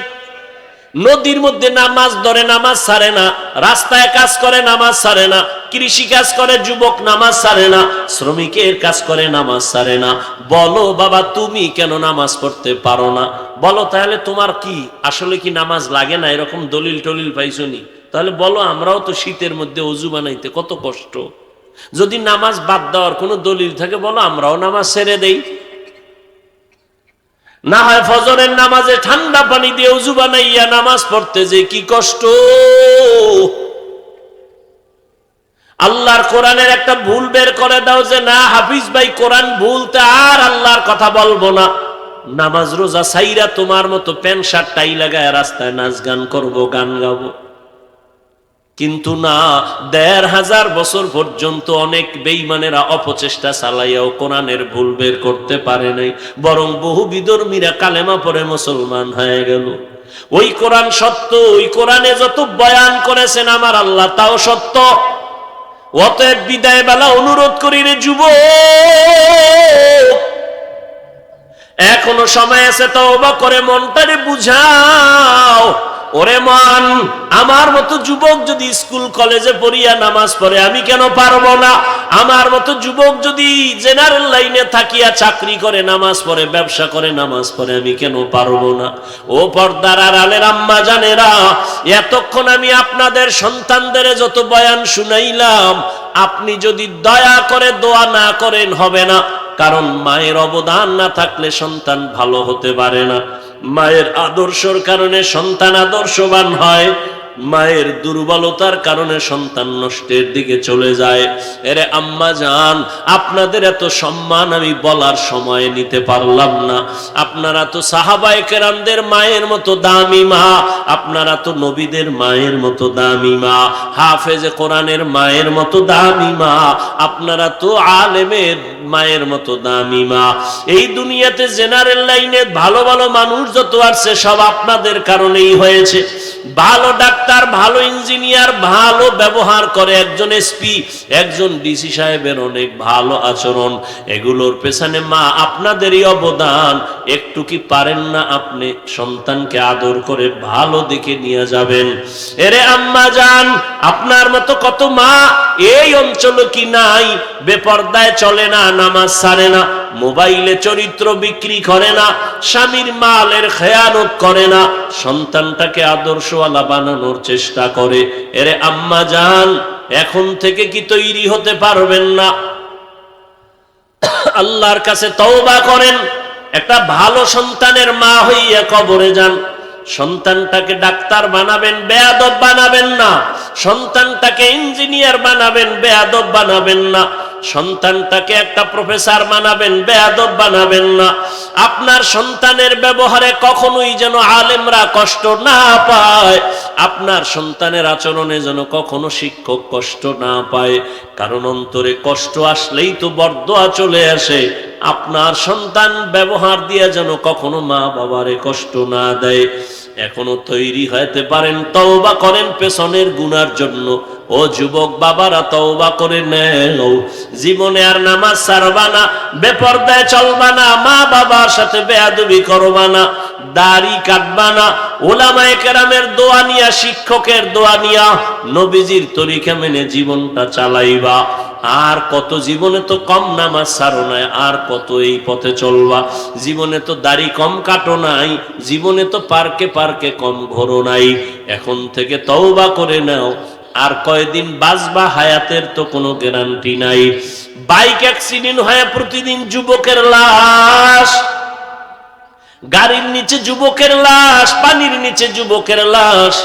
নদীর মধ্যে নামাজ ধরে, নামাজ ছাড়ে না, রাস্তায় কাজ করে, নামাজ ছাড়ে না, কৃষি কাজ করে যুবক, নামাজ ছাড়ে না, শ্রমিকের কাজ করে, নামাজ ছাড়ে না। বলো বাবা তুমি কেন নামাজ পড়তে পারো না? বলো তাহলে তোমার কি আসলে কি নামাজ লাগে না? এরকম দলিল টলিল পাইছো নি? তাহলে বলো আমরাও তো শীতের মধ্যে অজু বানাইতে কত কষ্ট। যদি নামাজ বাদ দেওয়ার কোনো দলিল থাকে বলো আমরাও নামাজ ছেড়ে দেই। না হয় ফজরের নামাজে ঠান্ডা পানি দিয়ে ওযু বানাইয়া নামাজ পড়তে যে কি কষ্ট। আল্লাহর কোরআনের একটা ভুল বের করে দাও যে না হাফিজ ভাই কোরআন ভুলতে আর আল্লাহর কথা বলবো না, নামাজ রোজা সাইরা তোমার মতো প্যান্ট শার্ট টাই লাগায় রাস্তায় নাচ গান করবো, গান গাবো। কিন্তু না, 1500 বছর পর্যন্ত অনেক বেঈমানেরা অপচেষ্টা চালাইয়াও কোরআনের ভুল বের করতে পারে নাই, বরং বহু বিধর্মীরা কালেমা পড়ে মুসলমান হয়ে গেল। ওই কোরআন সত্য, ওই কোরআনে যত বয়ান করেছেন আমার আল্লাহ তাও সত্য। অতএব বিদায় বেলা অনুরোধ করি রে যুবক, এখনো সময় আছে, তওবা করে মনটারে বুঝাও। ওরে মন, আমার মতো যুবক যদি স্কুল কলেজে পড়িয়া নামাজ পড়ে আমি কেন পারবো না? আমার মতো যুবক যদি জেনারেল লাইনে থাকিয়া চাকরি করে, নামাজ পড়ে, ব্যবসা করে, নামাজ পড়ে, আমি কেন পারবো না? ও পর্দার আড়ালের আম্মা জানেরা, এতক্ষণ আমি আপনাদের সন্তানদের যত বয়ান শুনাইলাম, আপনি যদি দয়া করে দোয়া না করেন হবে না। কারণ মায়ের অবদান না থাকলে সন্তান ভালো হতে পারে না। মায়ের আদর্শের কারণে সন্তান আদর্শবান হয়, মায়ের দুর্বলতার কারণে সন্তান নষ্টের দিকে চলে যায়। এরে আম্মা জান, আপনাদের এত সম্মান আমি বলার সময় নিতে পারলাম না। আপনারা তো সাহাবায়ে কেরামদের মায়ের মতো দামি মা, আপনারা তো নবীদের মায়ের মতো দামি মা, হাফেজে কোরআনের মায়ের মতো দামি মা, আপনারা তো আলেমের মায়ের মতো দামি মা। এই দুনিয়াতে জেনারেল লাইনে ভালো ভালো মানুষ যত আছে সব আপনাদের কারণেই হয়েছে। ভালো ডাক্তার, ভালো ইঞ্জিনিয়ার, ভালো ব্যবহার করে একজন এসপি, একজন ডিসি সাহেবের অনেক ভালো আচরণ, এগুলোর পেছনে মা আপনাদেরই অবদান। একটু কি পারেন না আপনি সন্তানকে আদর করে ভালো দিকে নিয়ে যাবেন? এরে আম্মা জান, আপনার মতো কত মা এই অঞ্চলে কি নাই? বেপরদায় চলে না, নামাজ ছাড়ে না, মোবাইলে চরিত্র বিক্রি করে না, স্বামীর মালের খেয়ানত করে না, সন্তানটাকে আদর্শওয়ালা বানানোর চেষ্টা করে। এরে আম্মা জান, এখন থেকে কি তৈরি হতে পারবেন না? আল্লাহর কাছে তওবা করেন, একটা ভালো সন্তানের মা হইয়া কবরে যান। সন্তানটাকে ডাক্তার বানাবেন, বেয়াদব বানাবেন না। সন্তানটাকে ইঞ্জিনিয়ার বানাবেন, বেয়াদব বানাবেন না। সন্তানটাকে একটা প্রফেসর বানাবেন, বেয়াদব বানাবেন না। আপনার সন্তানের ব্যবহারে কখনোই যেন আলেমরা কষ্ট না পায়, আপনার সন্তানের আচরণে যেন কখনো শিক্ষক কষ্ট না পায়। কারণ অন্তরে কষ্ট আসলেই তো বরদোয়া চলে আসে। আপনার সন্তান ব্যবহার দিয়ে যেন কখনো মা বাবারে কষ্ট না দেয়। এখনো তৈরি হইতে পারেন, তওবা করেন পেছনের গুনার জন্য। ও যুবক বাবারা, তওবা করে নেও। জীবনে আর নামাজ ছাড়বা না, বেপরদায় চলবা না, মা বাবার সাথে বেয়াদবি করবা না, দাড়ি কাটবা না, উলামায়ে কেরামের দোয়া নিয়া, শিক্ষকের দোয়া নিয়া, নবীজির তরিকা মেনে জীবনটা চালাইবা। আর কত, জীবনে তো কম নামাজ ছাড়ো নাই, আর কত এই পথে চলবা? জীবনে তো দাড়ি কম কাটো নাই, জীবনে তো পার্কে পার্কে কম ঘোরো নাই। এখন থেকে তওবা করে নাও। আর কয়দিন বাঁচবা, হায়াতের তো কোনো গ্যারান্টি নাই। বাইক অ্যাক্সিডেন্ট হয়ে প্রতিদিন যুবকের লাশ, গাড়ির নিচে যুবকের লাশ, পানির নিচে যুবকের লাশ।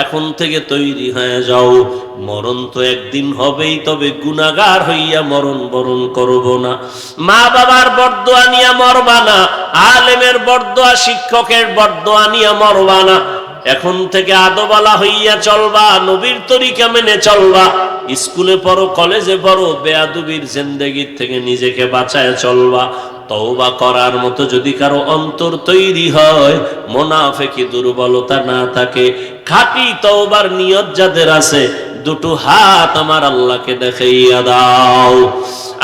এখন থেকে তৈরি হয়ে যাও, মরণ তো একদিন হবেই, তবে গুনাহগার হইয়া মরণ বরণ করব না। মা বাবার বরদোয়া নিয়ে মরবা না, আলেমের বরদোয়া, শিক্ষকের বরদোয়া নিয়ে মরবা না। এখন থেকে আদবালা হইয়া চলবা, নবীর তরিকা মেনে চলবা। স্কুলে পড়ো, কলেজে পড়ো, বেয়াদবির জিন্দেগির থেকে নিজেকে বাঁচায় চলবা। তওবা করার মতো যদি কারো অন্তর তৈরি হয়, মুনাফিকি দুর্বলতা না থাকে, খাঁটি তওবার নিয়ত যাদের আছে, দুটো হাত আমার আল্লাহকে দেখাইয়া দাও।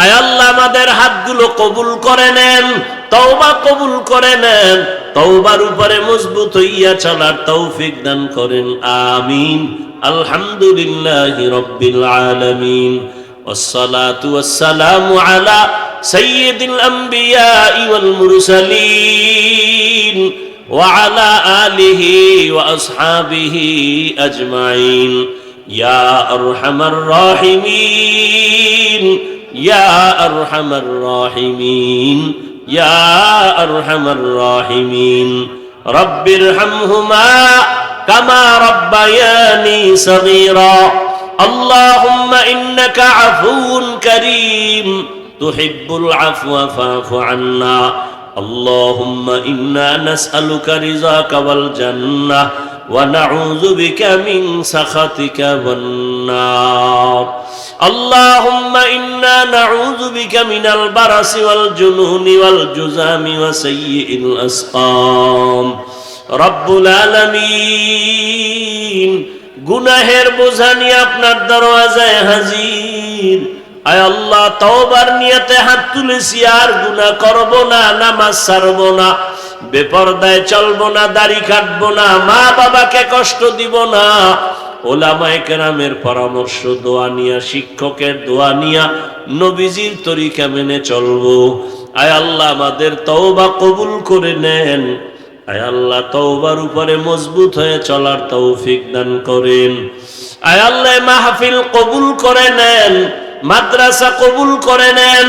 আয় আল্লাহ, আমাদের হাতগুলো কবুল করে নেন, তওবা কবুল করে নেন, তওবার উপরে মজবুত হইয়া চলার তৌফিক দান করেন। আমিন। আলহামদুলিল্লাহি রাব্বিল আলামিন। ওয়াসসালাতু ওয়াসসালামু আলা সাইয়্যিদিল আমবিয়াই ওয়াল মুরসালিন ওয়া আলা আলিহি ওয়া আসহাবিহি আজমাইন। ইয়া আরহামার রাহিমিন, ইয়া আরহামার রাহিমিন, ইয়া আরহামার রাহিমিন। রব্বিরহামহুমা কামা রাব্বায়ানি সগীরা। আল্লাহুম্মা ইন্নাকা আফুউন কারীম তুহিব্বুল আফওয়া ফা'ফু আন্না। আল্লাহুম্মা ইন্না নাসআলুকা রিযাকা ওয়াল জান্নাহ ওয়া নাউযু বিকা মিন সাখাতিকা ওয়ান নার। আল্লাহুম্মা ইন্না নাউযু বিকা মিনাল বারাসি ওয়াল জুনুনি ওয়াল জুযামি ওয়া সাইয়্যিল আসকাম। রব্বুল আলামিন, গুনাহের বোঝা নিয়ে আপনার দরওয়াজায় হাজির। আয় আল্লাহ, তওবার নিয়তে হাত তুলেছি, আর গুনাহ করব না, নামাজ ছাড়ব না, বেপরদায় চলব না, দাড়ি কাটব না, মা বাবাকে কষ্ট দিব না। ওলামায়ে কেরামের পরামর্শ, দোয়া নিয়া, শিক্ষকের দোয়া নিয়া, নবীজির তরিকা মেনে চলবো। আয় আল্লাহ, আমাদের তওবা কবুল করে নেন। আয় আল্লাহ, তওবার উপরে মজবুত হয়ে চলার তৌফিক দান করেন। আয় আল্লাহ, মাহফিল কবুল করে নেন, মাদ্রাসা কবুল করে নেন,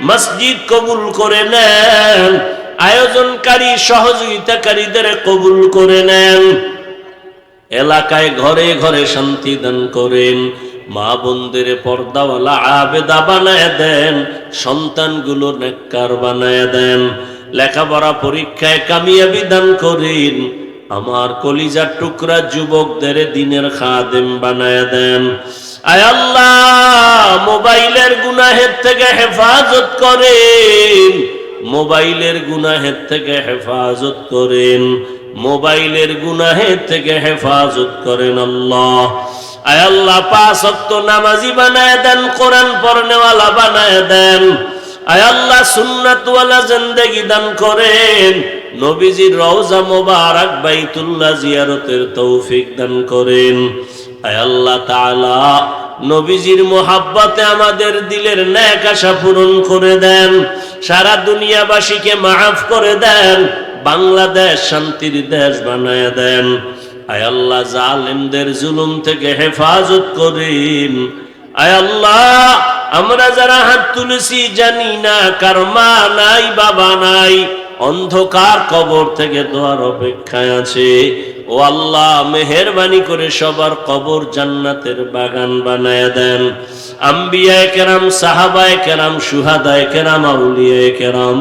মসজিদ কবুল করে নেন, আয়োজনকারী সহযোগিতাকারীদের কবুল করে নেন। এলাকায় ঘরে ঘরে শান্তি দান করেন। মা বোনদের পর্দাওয়ালা আবেদা বানায় দেন, সন্তানগুলো নেককার বানায় দেন, লেখাপড়া পরীক্ষায় কামিয়াবি দান করেন। আমার কলিজার টুকরা যুবকদের দিনের খাদেম বানায় দেন। আয় আল্লাহ, মোবাইলের গুনাহের থেকে হেফাজত করেন, মোবাইলের গুনাহের থেকে হেফাজত করেন, মোবাইলের গুনাহের থেকে হেফাজত করেন আল্লাহ। আয় আল্লাহ, 5 ওয়াক্ত নামাজি বানায় দেন, কোরআন পড়নেওয়ালা বানায় দেন। আয় আল্লাহ, সুন্নাতওয়ালা জিন্দেগি দান করেন। নবীজির রওজা মোবারক বাইতুল্লাহ জিয়ারতের তৌফিক দান করেন। আয় আল্লাহ তাআলা, নবীজির মোহাব্বতে আমাদের দিলের নেক আশা পূরণ করে দেন। সারা দুনিয়াবাসীকে মাফ করে দেন। বাংলাদেশ শান্তির দেশ বানায় দেন। আয় আল্লাহ, জালেমদের জুলুম থেকে হেফাজত করেন। আয় আল্লাহ, আমরা যারা হাত তুলেছি, জানি না কার মা নাই, বাবা নাই, অন্ধকার কবর থেকে দোয়ার অপেক্ষায় আছে। ও আল্লাহ, মেহেরবানি করে সবার কবর জান্নাতের বাগান বানায় দেন। আম্বিয়ায়ে কেরাম, সাহাবায়ে কেরাম, শুহাদায়ে কেরাম, আউলিয়ায়ে কেরাম,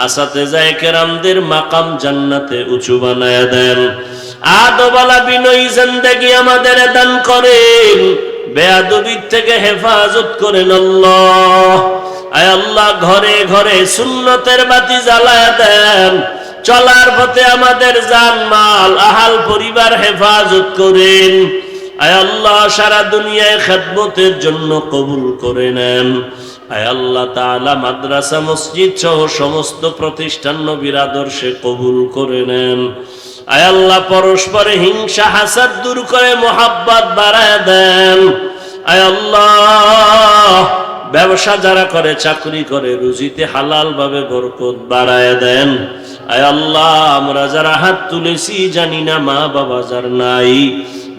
আসাতেজায়ে কেরামদের মাকাম জান্নাতে উঁচু বানায় দেন। আদবালা বিনয়ী জিন্দেগি আমাদের দান করেন। বেয়াদবির থেকে হেফাজত করেন আল্লাহ। আয় আল্লাহ, ঘরে ঘরে সুন্নতের বাতি জ্বালায় দেন। চলার পথে আমাদের জান মাল, আহাল পরিবার হেফাজত করেন। আয় আল্লাহ, সারা দুনিয়ায় খেদমতের জন্য কবুল করে নেন। আয় আল্লাহ তাআলা, মাদ্রাসা মসজিদ সহ সমস্ত প্রতিষ্ঠান নবীর আদর্শে কবুল করে নেন। আয় আল্লাহ, পরস্পরে হিংসা হাসাদ দূর করে মোহাব্বত বাড়ায় দেন। আয় আল্লাহ, ব্যবসা যারা করে, চাকরি করে, রুজিতে হালাল ভাবে বরকত বাড়ায় দেন। আয় আল্লাহ, আমরা যারা হাত তুলেছি জানি না মা বাবা যার নাই,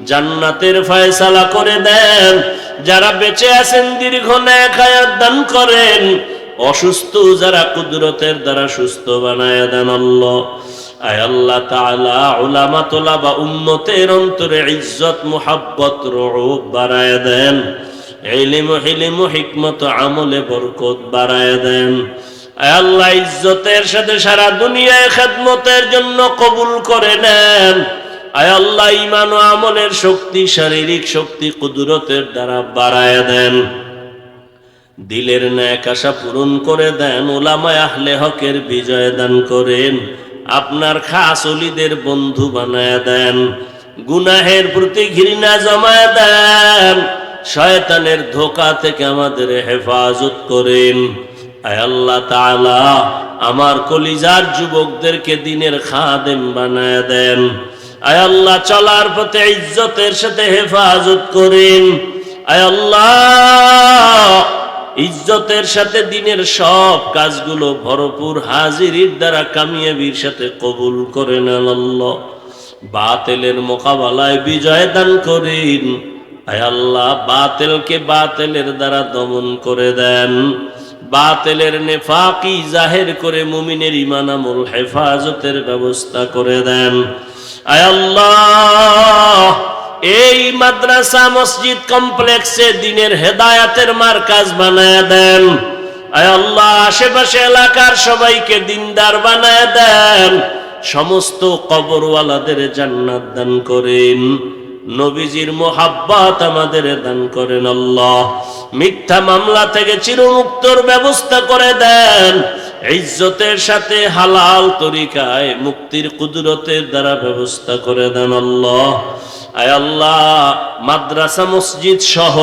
জান্নাতের ফয়সালা করে দেন। যারা বেঁচে আছেন দীর্ঘ নেক হায়াত দান করেন। অসুস্থ যারা কুদরতের দ্বারা সুস্থ বানায় দেন আল্লাহ। আয় আল্লাহ তাআলা, উলামা তোলাবা উম্মতের অন্তরে ইজ্জত মুহাব্বত রউফ বাড়ায় দেন। ইলম হিলম হিকমত আমলে বরকত বাড়ায় দেন। আয় আল্লাহ, ইজ্জতের সাথে সারা দুনিয়ায় খেদমতের জন্য কবুল করে নেন। আয় আল্লাহ, ঈমান ও আমলের শক্তি, শারীরিক শক্তি কুদরতের দ্বারা বাড়ায় দেন। দিলের ন্যাক আশা পূরণ করে দেন। উলামায়ে আহলে হকের বিজয় দান করেন। আপনার খাস ওলিদের বন্ধু বানায় দেন। গুনাহের প্রতি ঘৃণা জমায় দেন। শয়তানের ধোঁকা থেকে আমাদের হেফাজত করেন। আয় আল্লাহ তাআলা, আমার কলিজার যুবকদেরকে দিনের খাদেম বানায় দেন। আয় আল্লাহ, চলার পথে ইজ্জতের সাথে হেফাজত করেন। আয় আল্লাহ, ইজ্জতের সাথে দিনের সব কাজগুলো ভরপুর হাজিরির দ্বারা কামিয়াবির সাথে কবুল করে নেন আল্লাহ। বাতিলের মোকাবেলায় বিজয় দান করেন। আয় আল্লাহ, বাতিলকে বাতিলের দ্বারা দমন করে দেন। বাতিলের নেফাকি জাহের করে মুমিনের ঈমান আমল হেফাজতের ব্যবস্থা করে দেন। আয় আল্লাহ, এই মাদ্রাসা মসজিদ কমপ্লেক্সে দিনের হেদায়াতের মারকাজ বানায় দেন। আয় আল্লাহ, আশেপাশে এলাকার সবাইকে দিনদার বানায় দেন। সমস্ত কবরওয়ালাদের জান্নাত দান করেন। নবীজির মোহাব্বত আমাদের দান করেন আল্লাহ। মিথ্যা মামলা থেকে চিরমুক্তর ব্যবস্থা করে দেন। ইজ্জতের সাথে হালাল তরিকায় মুক্তির কুদরতের দ্বারা ব্যবস্থা করে দেন আল্লাহ। আয় আল্লাহ, মাদ্রাসা মসজিদ সহ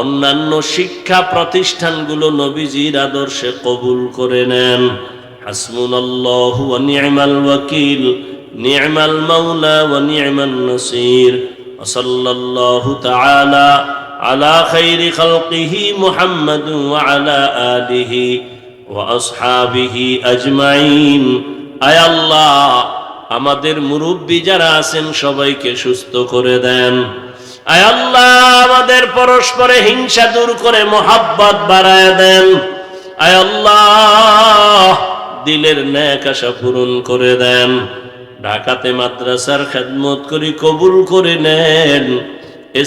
অন্যান্য শিক্ষা প্রতিষ্ঠানগুলো নবীজির আদর্শে কবুল করে নেন। হাসবুনাল্লাহু ওয়া নি'মাল ওয়াকিল, নি'মাল মাওলা ওয়া নি'মান নাসির। ওয়া সাল্লাল্লাহু তাআলা আলা খাইরি খালকিহি মুহাম্মাদ ওয়া আলা আলিহি ওয়া আসহাবিহি আজমাইন। আয় আল্লাহ, আমাদের মুরব্বী যারা আছেন সবাইকে সুস্থ করে দেন। আয় আল্লাহ, আমাদের পরস্পরে হিংসা দূর করে মোহাব্বত বাড়ায় দেন। আয় আল্লাহ, দিলের নেক আশা পূরণ করে দেন। ঢাকাতে মাদ্রাসার খেদমত করি কবুল করে নেন।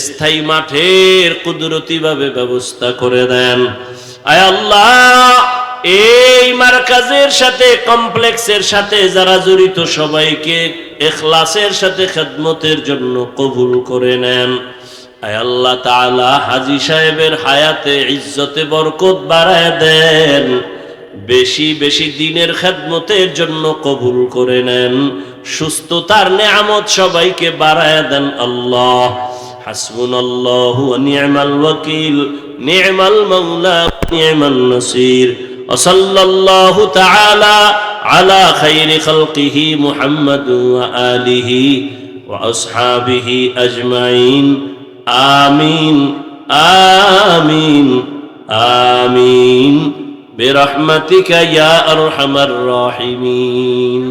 স্থায়ী মাঠের কুদরতি ভাবে ব্যবস্থা করে দেন। আয় আল্লাহ, এই মারকাজের সাথে কমপ্লেক্সের সাথে যারা জড়িত সবাইকে ইখলাসের সাথে খেদমতের জন্য কবুল করে নেন। আয় আল্লাহ তাআলা, হাজী সাহেবের হায়াতে ইজ্জতে বরকত বাড়ায় দেন। বেশি বেশি দিনের খেদমতের জন্য কবুল করে নেন। সুস্থতার নেয়ামত সবাইকে বাড়ায় দেন আল্লাহ। হাসবুনাল্লাহু ওয়া নি'মাল ওয়াকিল, নি'মাল মাওলা ওয়া নি'মান নাসির। ওয়া সাল্লাল্লাহু তাআলা আলা খাইরি খালকিহি মুহাম্মাদ ওয়া আলিহি ওয়া আসহাবিহি আজমাইন। আমিন আমিন আমিন বিরহমাতিকা ইয়া আরহামার রাহিমিন।